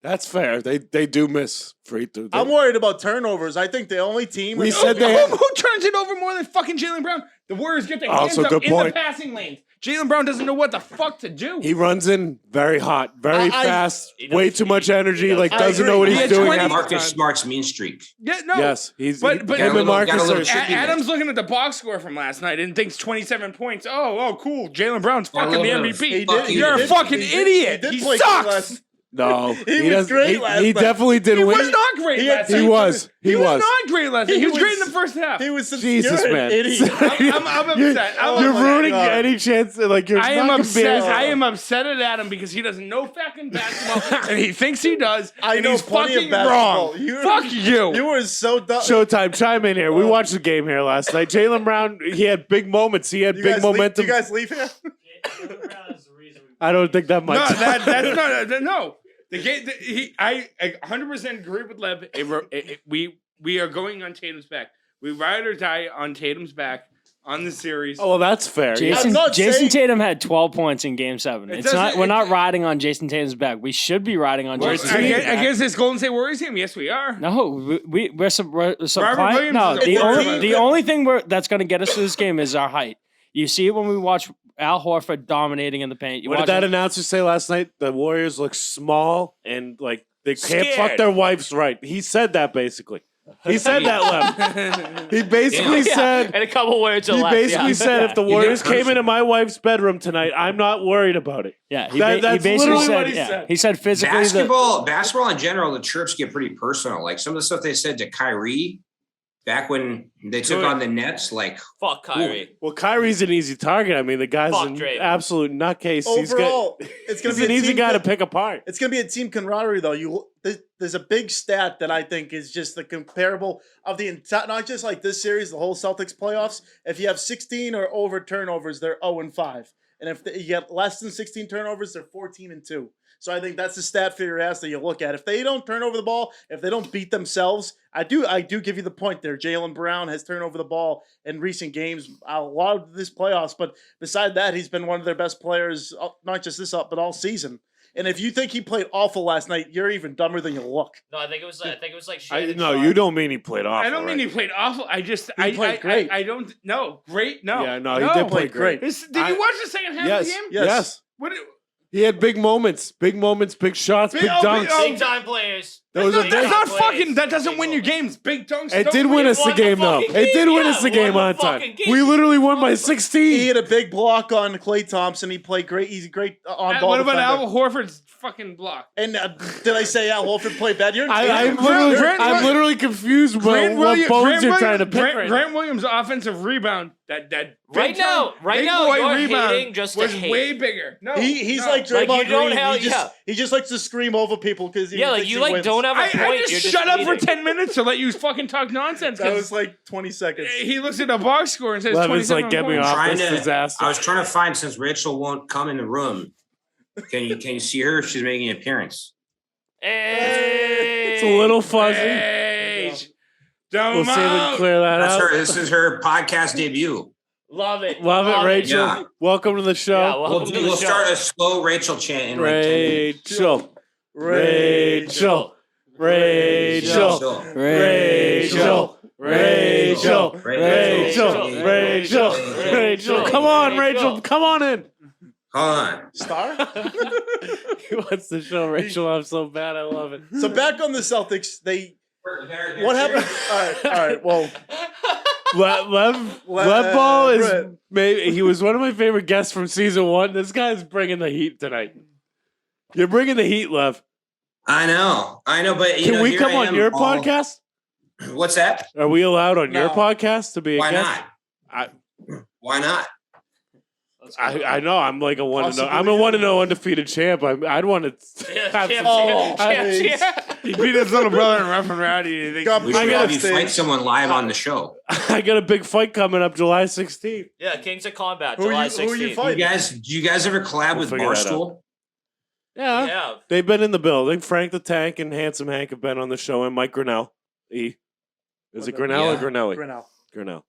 Speaker 4: That's fair. They do miss free throws.
Speaker 2: I'm worried about turnovers. I think the only team
Speaker 6: who turns it over more than fucking Jaylen Brown? The Warriors get their hands up in the passing lanes. Jaylen Brown doesn't know what the fuck to do.
Speaker 4: He runs in very hot, very fast, way too much energy. Doesn't know what he's doing.
Speaker 5: Marcus Smart's mean streak.
Speaker 6: Yeah, no.
Speaker 4: Yes,
Speaker 6: but
Speaker 4: him and Marcus are.
Speaker 6: Adam's looking at the box score from last night and thinks 27 points. Oh, cool. Jaylen Brown's fucking the MVP. You're a fucking idiot. He sucks.
Speaker 4: No,
Speaker 2: he was great last night.
Speaker 4: He definitely didn't win.
Speaker 6: He was not great last night.
Speaker 4: He was.
Speaker 6: He was not great last night. He was great in the first half.
Speaker 2: He was
Speaker 4: Jesus, man.
Speaker 6: I'm upset.
Speaker 4: You're ruining any chance. You're.
Speaker 6: I am upset. I am upset at Adam because he doesn't know fucking basketball and he thinks he does.
Speaker 2: I know
Speaker 6: he's
Speaker 2: fucking
Speaker 6: wrong. Fuck you.
Speaker 2: You were so dumb.
Speaker 4: Showtime, chime in here. We watched the game here last night. Jaylen Brown, he had big moments. He had big momentum.
Speaker 2: You guys leave here?
Speaker 4: I don't think that much.
Speaker 6: No, that's not. No. The game, I 100% agree with Lev. We are going on Tatum's back. We ride or die on Tatum's back on the series.
Speaker 4: Oh, well, that's fair.
Speaker 7: Jason Tatum had 12 points in Game 7. We're not riding on Jason Tatum's back. We should be riding on Jason Tatum's back.
Speaker 6: I guess it's Golden State Warriors team. Yes, we are.
Speaker 7: No, we're supplying. No, the only thing that's going to get us to this game is our height. You see it when we watch Al Horford dominating in the paint.
Speaker 4: What did that announcer say last night? The Warriors look small and they can't fuck their wives right. He said that basically. He said that, Lev. He basically said...
Speaker 3: And a couple words
Speaker 4: He basically said, if the Warriors came into my wife's bedroom tonight, I'm not worried about it.
Speaker 7: Yeah, that's literally what he said. He said physically...
Speaker 5: Basketball in general, the chirps get pretty personal. Like some of the stuff they said to Kyrie... Back when they took on the Nets,
Speaker 3: fuck Kyrie.
Speaker 4: Well, Kyrie's an easy target. I mean, the guy's an absolute nutcase.
Speaker 2: Overall,
Speaker 4: he's an easy guy to pick apart.
Speaker 2: It's going to be a team camaraderie, though. There's a big stat that I think is just the comparable of the entire, not just like this series, the whole Celtics playoffs. If you have 16 or over turnovers, they're 0-5, and if you get less than 16 turnovers, they're 14-2. So I think that's the stat for your ass that you look at. If they don't turn over the ball, if they don't beat themselves, I do give you the point there. Jaylen Brown has turned over the ball in recent games, a lot of this playoffs. But beside that, he's been one of their best players, not just this up, but all season. And if you think he played awful last night, you're even dumber than you look.
Speaker 3: No, I think it was like.
Speaker 4: No, you don't mean he played awful.
Speaker 6: I don't mean he played awful. I
Speaker 2: played great.
Speaker 6: I don't. No, great. No.
Speaker 4: Yeah, no, he did play great.
Speaker 6: Did you watch the second half of the game?
Speaker 4: Yes.
Speaker 6: What?
Speaker 4: He had big moments, big shots, big dunks.
Speaker 3: Big time players.
Speaker 6: That doesn't win you games. Big dunks.
Speaker 4: It did win us the game, though. It did win us the game on time. We literally won by 16.
Speaker 2: He had a big block on Klay Thompson. He played great. He's a great on ball.
Speaker 6: What about Al Horford's fucking block?
Speaker 2: And did I say Al Horford played bad?
Speaker 4: I'm literally confused about what bones you're trying to pick.
Speaker 6: Grant Williams' offensive rebound. That
Speaker 3: right now, you're hating just
Speaker 6: was way bigger. No,
Speaker 2: he's like Draymond Green. He just likes to scream over people because
Speaker 3: you don't have a point.
Speaker 6: I just shut up for 10 minutes to let you fucking talk nonsense.
Speaker 2: That was like 20 seconds.
Speaker 6: He looks at the box score and says,
Speaker 4: Levin's like, get me off this disaster.
Speaker 5: I was trying to find, since Rachel won't come in the room, can you see her? She's making an appearance.
Speaker 3: Hey,
Speaker 4: it's a little fuzzy.
Speaker 6: Hey. Domo.
Speaker 4: We'll see if we can clear that out.
Speaker 5: This is her podcast debut.
Speaker 3: Love it.
Speaker 4: Love it, Rachel.
Speaker 5: Yeah.
Speaker 4: Welcome to the show.
Speaker 3: Yeah, welcome to the
Speaker 5: We'll
Speaker 3: show.
Speaker 5: start a slow Rachel chant in
Speaker 4: Rachel. Rachel. Rachel. Rachel. Rachel. Rachel. Rachel. Come on, Rachel. Come on in.
Speaker 5: Hold on.
Speaker 2: Star?
Speaker 4: He wants to show Rachel I'm so bad. I love it.
Speaker 2: So back on the Celtics, what happened? All right. Well,
Speaker 4: Lev Ball is maybe he was one of my favorite guests from season 1. This guy's bringing the heat tonight. You're bringing the heat, Lev.
Speaker 5: I know, but
Speaker 4: can we come on your podcast?
Speaker 5: What's that?
Speaker 4: Are we allowed on your podcast to be a
Speaker 5: Why
Speaker 4: guest?
Speaker 5: not? Why not?
Speaker 4: I know I'm like a 1-0. I'm a 1-0 undefeated champ. I'd want to have
Speaker 6: He beat his little brother in rough and rowdy.
Speaker 5: We should have you fight someone live on the show.
Speaker 4: I got a big fight coming up July 16th.
Speaker 3: Yeah, Kings of Combat,
Speaker 2: Who
Speaker 3: July
Speaker 2: are you
Speaker 3: 16th.
Speaker 2: fighting?
Speaker 5: Do you guys ever collab with Barstool?
Speaker 4: Yeah. They've been in the building. Frank the Tank and Handsome Hank have been on the show, and Mike Grinnell. Is it Grinnell or Grinelli? Grinnell.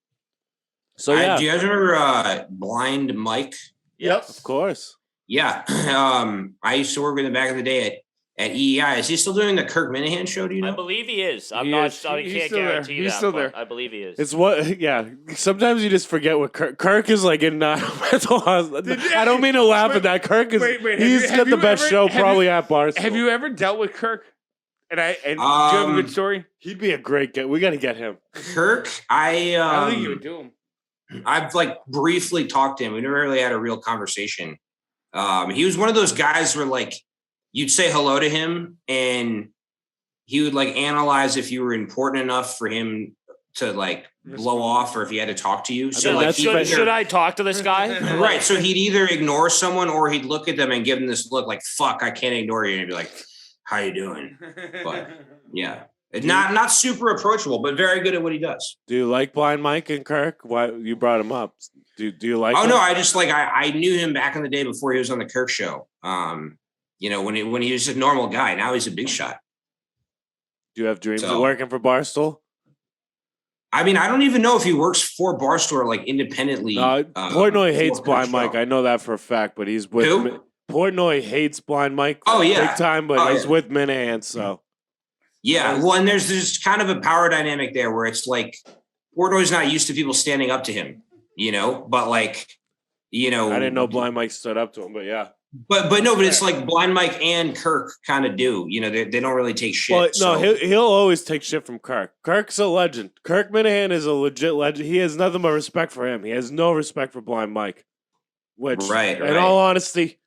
Speaker 4: So
Speaker 5: do you guys remember Blind Mike?
Speaker 2: Yep.
Speaker 4: Of course.
Speaker 5: Yeah. I used to work with him back in the day at EEI. Is he still doing the Kirk Minahan show? Do you know?
Speaker 3: I believe he is. I can't guarantee that.
Speaker 6: He's still there.
Speaker 3: I believe he is.
Speaker 4: It's what, yeah. Sometimes you just forget what Kirk is like in mental hospital. I don't mean to laugh at that. Kirk is, he's got the best show probably at Barstool.
Speaker 6: Have you ever dealt with Kirk? And do you have a good story?
Speaker 4: He'd be a great guest. We got to get him.
Speaker 5: Kirk,
Speaker 6: I don't think you would do him.
Speaker 5: I've briefly talked to him. We never really had a real conversation. He was one of those guys where you'd say hello to him and he would analyze if you were important enough for him to blow off or if he had to talk to you. So
Speaker 3: should I talk to this guy?
Speaker 5: Right. So he'd either ignore someone or he'd look at them and give them this look like, fuck, I can't ignore you. And he'd be like, how you doing? But yeah. Not super approachable, but very good at what he does.
Speaker 4: Do you like Blind Mike and Kirk? Why you brought him up? Do you like?
Speaker 5: Oh
Speaker 4: him?
Speaker 5: no, I just I knew him back in the day before he was on the Kirk show. When he was a normal guy. Now he's a big shot.
Speaker 4: Do you have dreams of working for Barstool?
Speaker 5: I mean, I don't even know if he works for Barstool or independently.
Speaker 4: Portnoy hates Blind Mike. I know that for a fact, but he's with
Speaker 5: Who?
Speaker 4: Portnoy hates Blind Mike.
Speaker 5: Oh yeah,
Speaker 4: big time. But he's with Minahan, so.
Speaker 5: Yeah, well, and there's kind of a power dynamic there where it's Portnoy's not used to people standing up to him, but I
Speaker 4: didn't know Blind Mike stood up to him, but yeah.
Speaker 5: But it's Blind Mike and Kirk kind of do, they don't really take shit.
Speaker 4: Well, no, he'll always take shit from Kirk. Kirk's a legend. Kirk Minahan is a legit legend. He has nothing but respect for him. He has no respect for Blind Mike. Which, in all honesty,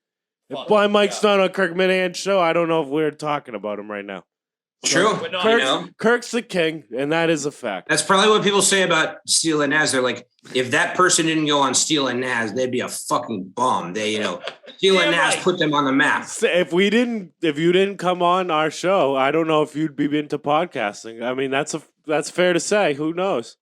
Speaker 4: if Blind Mike's not on Kirk Minahan's show, I don't know if we're talking about him right now.
Speaker 5: True.
Speaker 4: Kirk's the king, and that is a fact.
Speaker 5: That's probably what people say about Steele and Nazz. They're like, if that person didn't go on Steele and Nazz, they'd be a fucking bum. They, Steele and Nazz put them on the map.
Speaker 4: If you didn't come on our show, I don't know if you'd be into podcasting. I mean, that's fair to say. Who knows?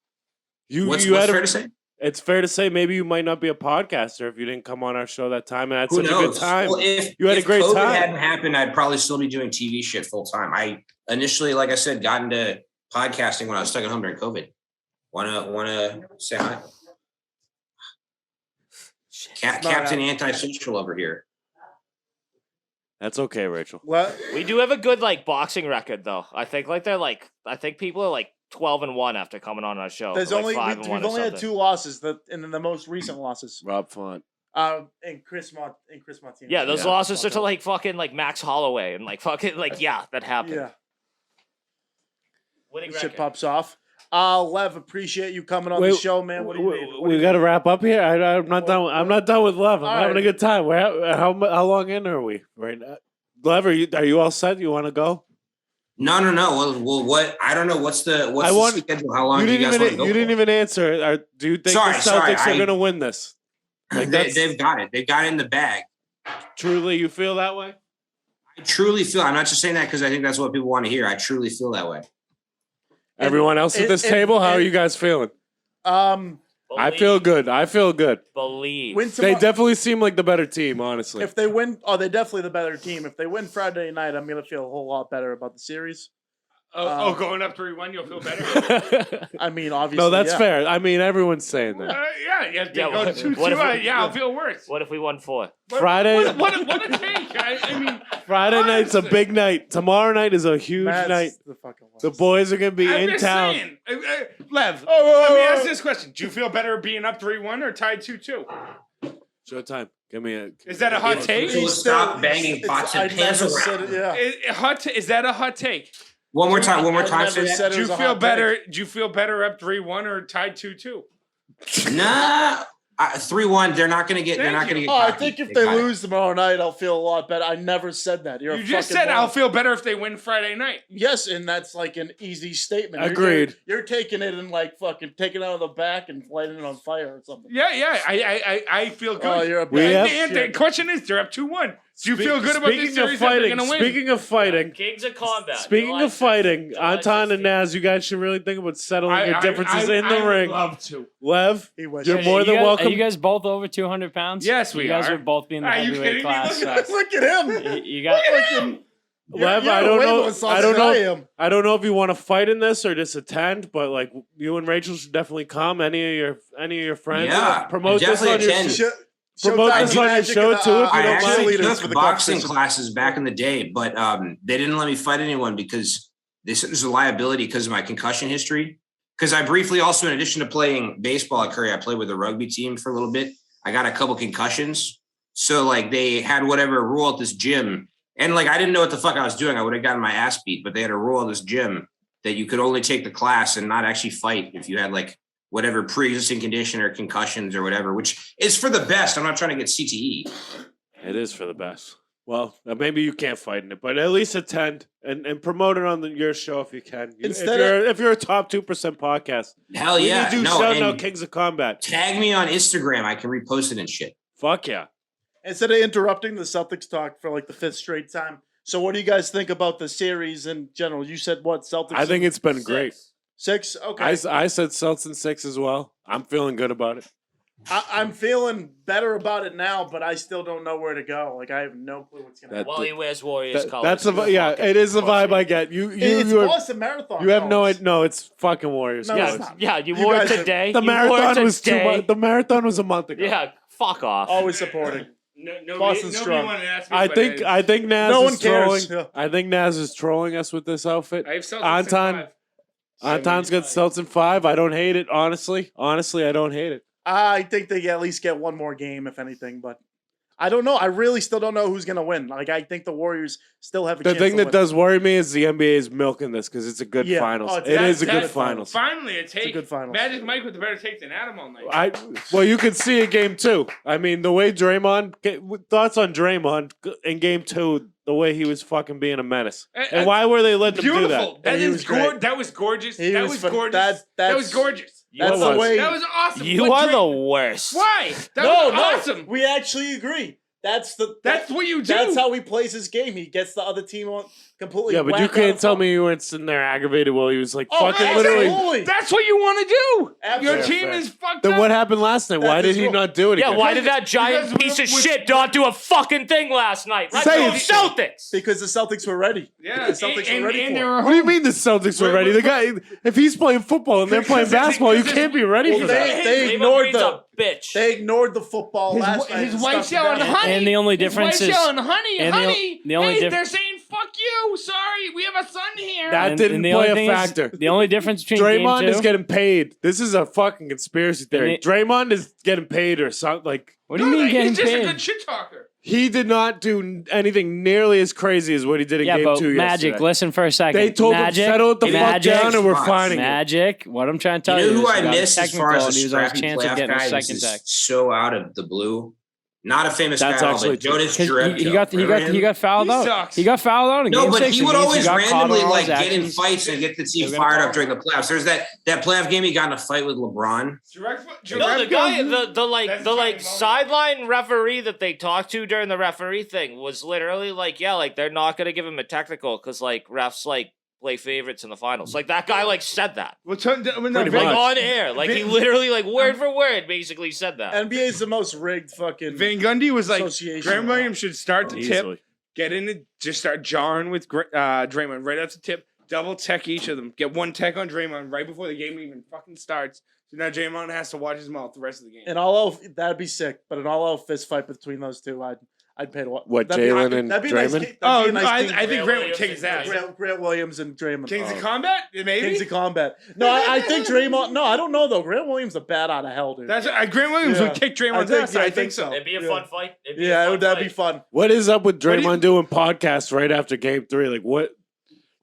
Speaker 5: What's fair to say?
Speaker 4: It's fair to say maybe you might not be a podcaster if you didn't come on our show that time and had such a good time.
Speaker 5: Well, if COVID hadn't happened, I'd probably still be doing TV shit full time. I initially, like I said, got into podcasting when I was stuck at home during COVID. Wanna say hi? Captain Antisocial over here.
Speaker 4: That's okay, Rachel.
Speaker 2: What?
Speaker 3: We do have a good boxing record though. I think I think people are 12-1 after coming on our show.
Speaker 2: There's we've only had 2 losses. And the most recent losses.
Speaker 4: Rob Font.
Speaker 2: And Chris Martinez.
Speaker 3: Yeah, those losses are to fucking Max Holloway and that happened.
Speaker 2: Yeah.
Speaker 3: Winning
Speaker 2: shit
Speaker 3: record.
Speaker 2: pops off. Lev, appreciate you coming on the show, man. What do you mean?
Speaker 4: We got to wrap up here. I'm not done. I'm not done with Lev. I'm having a good time. How long in are we right now? Lev, are you all set? You want to go?
Speaker 5: No. Well, what? I don't know. What's the schedule? How long do you guys want to go?
Speaker 4: You didn't even answer. Do you think the Celtics are going to win this?
Speaker 5: They've got it. They've got it in the bag.
Speaker 4: Truly, you feel that way?
Speaker 5: I truly feel. I'm not just saying that because I think that's what people want to hear. I truly feel that way.
Speaker 4: Everyone else at this table, how are you guys feeling? I feel good.
Speaker 3: Believe.
Speaker 4: They definitely seem like the better team, honestly.
Speaker 2: If they win, they're definitely the better team. If they win Friday night, I'm going to feel a whole lot better about the series.
Speaker 6: Going up 3-1, you'll feel better.
Speaker 2: I mean, obviously.
Speaker 4: No, that's fair. I mean, everyone's saying that.
Speaker 6: Go 2-2. I'll feel worse.
Speaker 3: What if we won 4?
Speaker 4: Friday.
Speaker 6: What a take. I mean,
Speaker 4: Friday night's a big night. Tomorrow night is a huge night. The boys are gonna be in town.
Speaker 6: Saying. Lev, let me ask this question: do you feel better being up 3-1 or tied 2-2?
Speaker 4: Showtime. Give me a.
Speaker 6: Is that a hot take?
Speaker 5: Stop banging pots and pans around.
Speaker 6: Is that a hot take?
Speaker 5: One more time.
Speaker 6: Do you feel better? Do you feel better up 3-1 or tied 2-2?
Speaker 5: Nah. 3-1. They're not going to get.
Speaker 2: I think if they lose tomorrow night, I'll feel a lot better. I never said that.
Speaker 6: You just said I'll feel better if they win Friday night.
Speaker 2: Yes, and that's like an easy statement.
Speaker 4: Agreed.
Speaker 2: You're taking it and like fucking taking it out of the back and lighting it on fire or something.
Speaker 6: Yeah. I feel good.
Speaker 2: Oh, you're a
Speaker 6: the question is, they're up 2-1. Do you feel good about this series that they're going to win?
Speaker 4: Speaking of fighting,
Speaker 3: Kings of Combat.
Speaker 4: Speaking of fighting, Anton and Nazz, you guys should really think about settling your differences in the ring.
Speaker 6: I would love to.
Speaker 4: Lev, you're more than welcome.
Speaker 7: Are you guys both over 200 pounds?
Speaker 6: Yes, we are.
Speaker 7: You guys are both being the heavyweight class.
Speaker 2: Look at him.
Speaker 7: You got
Speaker 4: Lev, I don't know if you want to fight in this or just attend, but like you and Rachel should definitely come. Any of your friends.
Speaker 5: Yeah,
Speaker 4: promote this on your promote this on your show too.
Speaker 5: I actually took boxing classes back in the day, but they didn't let me fight anyone because they said there's a liability because of my concussion history. Because I briefly also, in addition to playing baseball at Curry, I played with a rugby team for a little bit. I got a couple concussions. So like they had whatever rule at this gym. And like I didn't know what the fuck I was doing. I would have gotten my ass beat, but they had a rule at this gym that you could only take the class and not actually fight if you had like whatever pre-existing condition or concussions or whatever, which is for the best. I'm not trying to get CTE.
Speaker 4: It is for the best. Well, maybe you can't fight in it, but at least attend and promote it on your show if you can. If you're a top 2% podcast.
Speaker 5: Hell yeah.
Speaker 4: You do shouting out Kings of Combat.
Speaker 5: Tag me on Instagram. I can repost it and shit.
Speaker 4: Fuck yeah.
Speaker 2: Instead of interrupting the Celtics talk for like the 5th straight time. So what do you guys think about the series in general? You said what, Celtics?
Speaker 4: I think it's been great.
Speaker 2: 6? Okay.
Speaker 4: I said Celtics in 6 as well. I'm feeling good about it.
Speaker 2: I'm feeling better about it now, but I still don't know where to go. Like I have no clue what's going to happen.
Speaker 3: Well, he wears Warriors colors.
Speaker 4: That's it is a vibe I get.
Speaker 2: It's Boston Marathon.
Speaker 4: You have no, it's fucking Warriors.
Speaker 2: No, it's not.
Speaker 3: Yeah, you wore it today.
Speaker 4: The marathon was 2 months. The marathon was a month ago.
Speaker 3: Yeah, fuck off.
Speaker 2: Always supporting. Boston's strong.
Speaker 6: I
Speaker 4: think Nazz
Speaker 2: no
Speaker 4: is trolling.
Speaker 2: Yeah.
Speaker 4: I think Nazz is trolling us with this outfit.
Speaker 6: I have Celtics
Speaker 4: Anton's got Celtics in 5. I don't hate it, honestly. Honestly, I don't hate it.
Speaker 2: I think they at least get one more game, if anything, but I don't know. I really still don't know who's going to win. Like, I think the Warriors still have a chance.
Speaker 4: The thing that does worry me is the NBA is milking this because it's a good finals. It is a good finals.
Speaker 6: Finally,
Speaker 2: it's a good finals.
Speaker 6: Magic Mike with a better take than Adam all night.
Speaker 4: Well, you could see in game 2. I mean, the way thoughts on Draymond in game 2, the way he was fucking being a menace. And why were they letting him do that?
Speaker 6: That was gorgeous. That was gorgeous. That was gorgeous.
Speaker 2: That's the way.
Speaker 6: That was awesome.
Speaker 3: You are the worst.
Speaker 6: Why? That was awesome.
Speaker 2: We actually agree. That's
Speaker 6: what you do.
Speaker 2: That's how he plays his game. He gets the other team on completely.
Speaker 4: Yeah, but you can't tell me you weren't sitting there aggravated while he was like fucking literally.
Speaker 6: That's what you want to do.
Speaker 2: Absolutely.
Speaker 6: Your team is fucked up.
Speaker 4: Then what happened last night? Why did he not do it again?
Speaker 3: Yeah, why did that giant piece of shit not do a fucking thing last night? Let's go Celtics!
Speaker 2: Because the Celtics were ready.
Speaker 6: Yeah,
Speaker 2: the Celtics were ready for it.
Speaker 4: What do you mean the Celtics were ready? The guy, if he's playing football and they're playing basketball, you can't be ready for that.
Speaker 2: They ignored
Speaker 3: bitch.
Speaker 2: They ignored the football last night.
Speaker 6: His wife's yelling, honey.
Speaker 7: And the only difference is...
Speaker 6: His wife's yelling, honey.
Speaker 7: The only
Speaker 6: they're saying, fuck you. Sorry, we have a son here.
Speaker 4: That didn't play a factor.
Speaker 7: The only difference between
Speaker 4: Draymond
Speaker 7: game 2,
Speaker 4: is getting paid. This is a fucking conspiracy theory. Draymond is getting paid or something. Like,
Speaker 7: what do you mean getting paid?
Speaker 6: He's just a good shit talker.
Speaker 4: He did not do anything nearly as crazy as what he did in game 2 yesterday.
Speaker 7: Magic, listen for a second.
Speaker 4: They told him settle it the fuck down and we're finding
Speaker 7: Magic, what I'm trying to tell you.
Speaker 5: You know who I
Speaker 7: miss
Speaker 5: as far as a scrappy playoff guy? This is so out of the blue. Not a famous guy, but Jonas Jerebko.
Speaker 7: He got fouled out. He got fouled out in game 6.
Speaker 5: No, but he would always randomly get in fights and get the team fired up during the playoffs. There's that playoff game he got in a fight with LeBron.
Speaker 3: No, the guy, the sideline referee that they talked to during the referee thing was literally like, yeah, like they're not gonna give him a technical because like refs like play favorites in the finals. Like that guy like said that. Like on air. Like he literally like word for word basically said that.
Speaker 2: NBA is the most rigged fucking
Speaker 6: Van Gundy was like Graham Williams should start the tip, get in it, just start jarring with Draymond right at the tip, double tech each of them. Get one tech on Draymond right before the game even fucking starts. So now Draymond has to watch his mouth the rest of the game.
Speaker 2: And all out, that'd be sick. But an all-out fist fight between those two, I'd pay to watch.
Speaker 4: What, Jalen and Draymond?
Speaker 6: I think Grant would kick his ass.
Speaker 2: Grant Williams and Draymond.
Speaker 6: Kings of Combat? Maybe?
Speaker 2: Kings of Combat. No, I think Draymond. No, I don't know, though. Grant Williams is a bat out of hell, dude.
Speaker 6: Grant Williams would kick Draymond's ass. I think so.
Speaker 3: It'd be a fun fight.
Speaker 2: That'd be fun.
Speaker 4: What is up with Draymond doing podcasts right after Game 3? Like, what?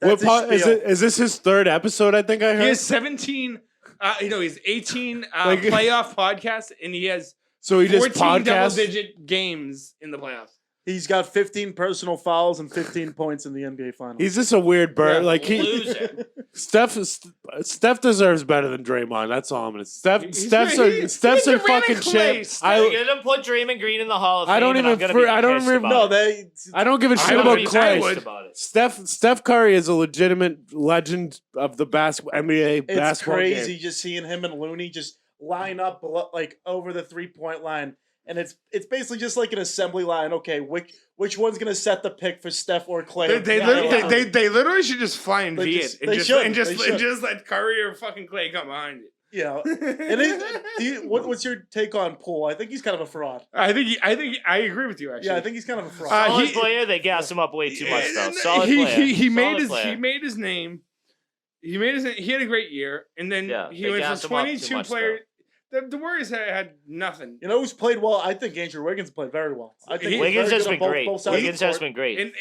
Speaker 4: Is this his third episode, I think I heard?
Speaker 6: He has 17... he's 18 playoff podcasts, and he has 14 double-digit games in the playoffs.
Speaker 2: He's got 15 personal fouls and 15 points in the NBA Finals.
Speaker 4: He's just a weird bird. Steph deserves better than Draymond. That's all I'm gonna say. Steph's a fucking champ.
Speaker 3: You're gonna put Draymond Green in the Hall of Fame.
Speaker 4: I don't give a shit about Clay. Steph Curry is a legitimate legend of the NBA basketball game.
Speaker 2: It's crazy just seeing him and Looney just line up like over the 3-point line. And it's basically just like an assembly line. Okay, which one's gonna set the pick for Steph or Clay? They
Speaker 6: literally should just fly in V and just let Curry or fucking Clay come behind it.
Speaker 2: Yeah. What's your take on Poole? I think he's kind of a fraud.
Speaker 6: I agree with you actually.
Speaker 2: Yeah, I think he's kind of a fraud.
Speaker 3: Solid player. They gas him up way too much though. Solid player.
Speaker 6: He made his name. He had a great year, and then he went from 22 players. The Warriors had nothing.
Speaker 2: You know who's played well? I think Andrew Wiggins played very well. I think
Speaker 3: Wiggins has been great. Wiggins has been great.
Speaker 6: And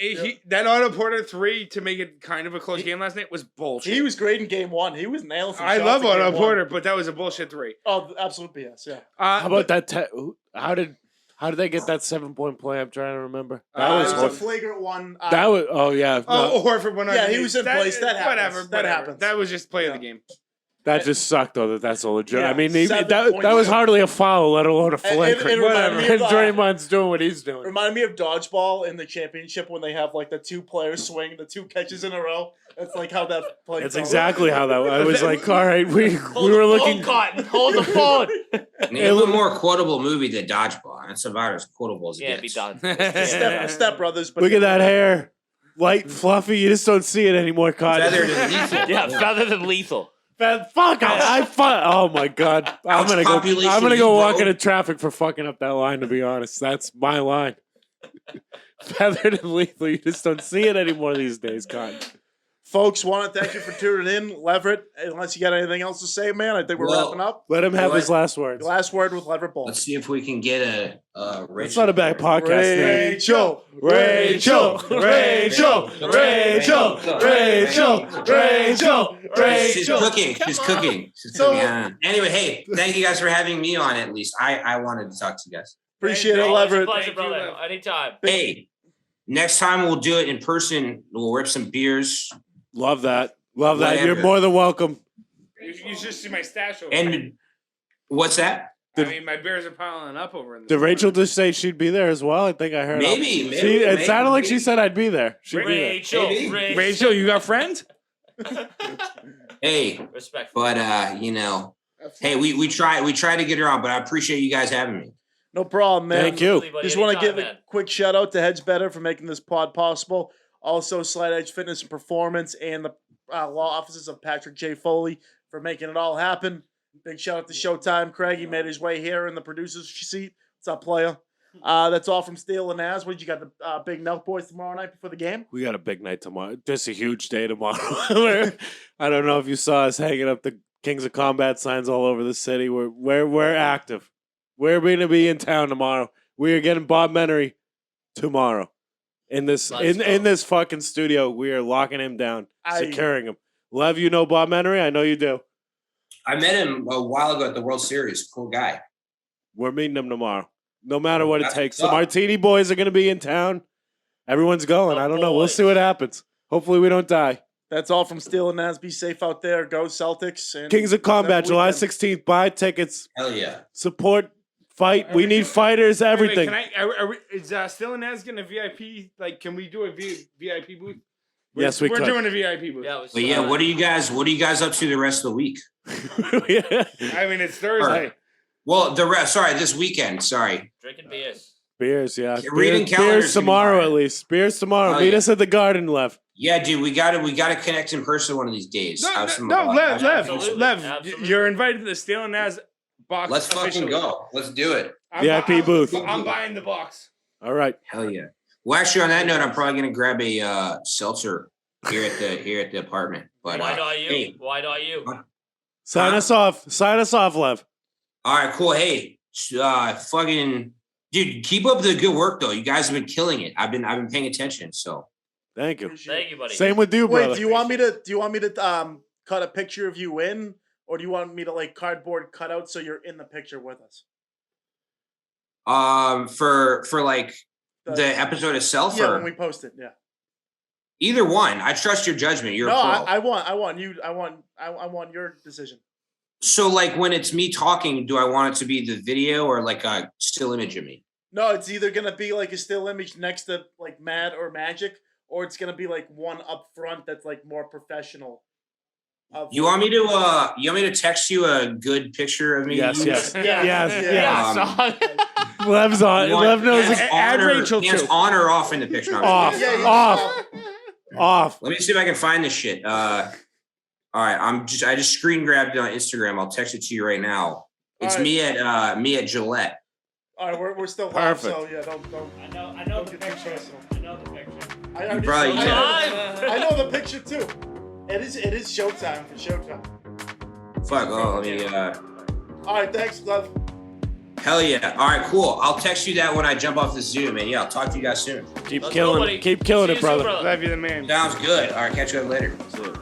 Speaker 6: that Otto Porter 3 to make it kind of a close game last night was bullshit.
Speaker 2: He was great in Game 1. He was nailing some
Speaker 6: shots. I love
Speaker 2: Otto
Speaker 6: Porter, but that was a bullshit 3.
Speaker 2: Oh, absolute BS, yeah.
Speaker 4: How about that? How did they get that 7-point play? I'm trying to remember.
Speaker 2: That was a flagrant one.
Speaker 6: Horford went on.
Speaker 2: Yeah, he was in place. That happens. That happens.
Speaker 6: That was just play of the game.
Speaker 4: That just sucked, though. That's a legit. Yeah, I mean, that was hardly a foul, let alone a flagrant. Whatever. And Draymond's doing what he's doing.
Speaker 2: Reminded me of dodgeball in the championship when they have like the 2 players swing, the 2 catches in a row. That's like how that plays.
Speaker 4: That's exactly how that. I was like, all right, we were looking.
Speaker 3: Hold the phone.
Speaker 5: Name a more quotable movie than Dodgeball. That's about as quotable as it gets.
Speaker 3: Be done.
Speaker 2: Step Brothers.
Speaker 4: Look at that hair, light, fluffy. You just don't see it anymore, Cotton.
Speaker 5: Feathered and lethal.
Speaker 3: Yeah, feathered and lethal.
Speaker 4: Oh my god! I'm gonna go walk into traffic for fucking up that line. To be honest, that's my line. Feathered and lethal. You just don't see it anymore these days, Cotton.
Speaker 2: Folks, want to thank you for tuning in, Leverett. Unless you got anything else to say, man, I think we're wrapping up.
Speaker 4: Let him have his last words.
Speaker 2: Last word with Leverett Ball.
Speaker 5: Let's see if we can get a Rachel.
Speaker 4: It's not a bad podcast. Rachel.
Speaker 5: She's cooking. Anyway, hey, thank you guys for having me on. At least I wanted to talk to you guys.
Speaker 2: Appreciate it, Leverett.
Speaker 3: Pleasure, brother. Anytime.
Speaker 5: Hey, next time we'll do it in person. We'll rip some beers.
Speaker 4: Love that. You're more than welcome.
Speaker 6: You should see my stash over
Speaker 5: And what's that?
Speaker 6: My beers are piling up over in the
Speaker 4: Did Rachel just say she'd be there as well? I think I heard.
Speaker 5: Maybe.
Speaker 4: It sounded like she said I'd be there.
Speaker 6: Rachel, you got friends?
Speaker 5: Hey,
Speaker 3: respect.
Speaker 5: But hey, we try to get her on, but I appreciate you guys having me.
Speaker 2: No problem, man.
Speaker 4: Thank you.
Speaker 2: Just want to give a quick shout out to Hedge Better for making this pod possible. Also, Slight Edge Fitness and Performance and the law offices of Patrick J. Foley for making it all happen. Big shout out to Showtime. Craig, he made his way here in the producer's seat. What's up, player? That's all from Steele Nazz. What, you got the big Nelk boys tomorrow night before the game?
Speaker 4: We got a big night tomorrow. Just a huge day tomorrow. I don't know if you saw us hanging up the Kings of Combat signs all over the city. We're active. We're going to be in town tomorrow. We are getting Bob Menery tomorrow. In this fucking studio, we are locking him down, securing him. Lev, you know Bob Menery? I know you do.
Speaker 5: I met him a while ago at the World Series. Cool guy.
Speaker 4: We're meeting him tomorrow. No matter what it takes. The Martini boys are going to be in town. Everyone's going. I don't know. We'll see what happens. Hopefully we don't die.
Speaker 2: That's all from Steele Nazz. Be safe out there. Go Celtics. And
Speaker 4: Kings of Combat, July 16th. Buy tickets.
Speaker 5: Hell yeah.
Speaker 4: Support. Fight. We need fighters. Everything.
Speaker 6: Is Steele Nazz getting a VIP? Like, can we do a VIP booth?
Speaker 4: Yes, we
Speaker 6: We're
Speaker 4: could.
Speaker 6: doing a VIP booth.
Speaker 5: But what are you guys up to the rest of the week?
Speaker 6: I mean, it's Thursday.
Speaker 5: Well, this weekend. Sorry.
Speaker 3: Drinking beers.
Speaker 4: Beers, yeah.
Speaker 5: Reading calendars
Speaker 4: tomorrow, at least. Beers tomorrow. Meet us at the Garden, Lev.
Speaker 5: Yeah, dude, we gotta connect in person one of these days.
Speaker 6: Lev, you're invited to the Steele Nazz box.
Speaker 5: Let's fucking go. Let's do it.
Speaker 4: VIP booth.
Speaker 6: I'm buying the box.
Speaker 4: All right.
Speaker 5: Hell yeah. Well, actually, on that note, I'm probably gonna grab a seltzer here at the apartment. But
Speaker 3: why not you?
Speaker 5: Hey,
Speaker 3: why not you?
Speaker 4: Sign us off. Sign us off, Lev.
Speaker 5: All right, cool. Hey, fucking dude, keep up the good work though. You guys have been killing it. I've been paying attention. So
Speaker 4: thank you.
Speaker 3: Thank you, buddy.
Speaker 4: Same with you, brother.
Speaker 2: Wait, do you want me to cut a picture of you in, or do you want me to like cardboard cut out so you're in the picture with us?
Speaker 5: For like the episode itself,
Speaker 2: yeah,
Speaker 5: or
Speaker 2: when we post it, yeah.
Speaker 5: Either one. I trust your judgment. You're
Speaker 2: no,
Speaker 5: a pro.
Speaker 2: I want your decision.
Speaker 5: So, like, when it's me talking, do I want it to be the video or like a still image of me?
Speaker 2: No, it's either gonna be like a still image next to like Matt or Magic, or it's gonna be like one up front that's like more professional.
Speaker 5: You want me to text you a good picture of me?
Speaker 4: Yes.
Speaker 7: Lev's on. Lev knows.
Speaker 6: Add Rachel
Speaker 5: too. On or off in the picture?
Speaker 4: Off.
Speaker 5: Let me see if I can find this shit. All right, I just screen grabbed it on Instagram. I'll text it to you right now. It's me at Gillette.
Speaker 2: All right, we're still
Speaker 4: perfect.
Speaker 2: Live, so yeah, don't.
Speaker 7: I know the picture. I know the picture.
Speaker 2: I know the picture too. It is showtime for showtime.
Speaker 5: Fuck. Oh, let me.
Speaker 2: All right, thanks, Lev.
Speaker 5: Hell yeah. All right, cool. I'll text you that when I jump off the Zoom, and yeah, I'll talk to you guys soon.
Speaker 4: Keep killing it, brother.
Speaker 6: Lev, you're the man.
Speaker 5: Sounds good. All right, catch you guys later.
Speaker 4: That's it.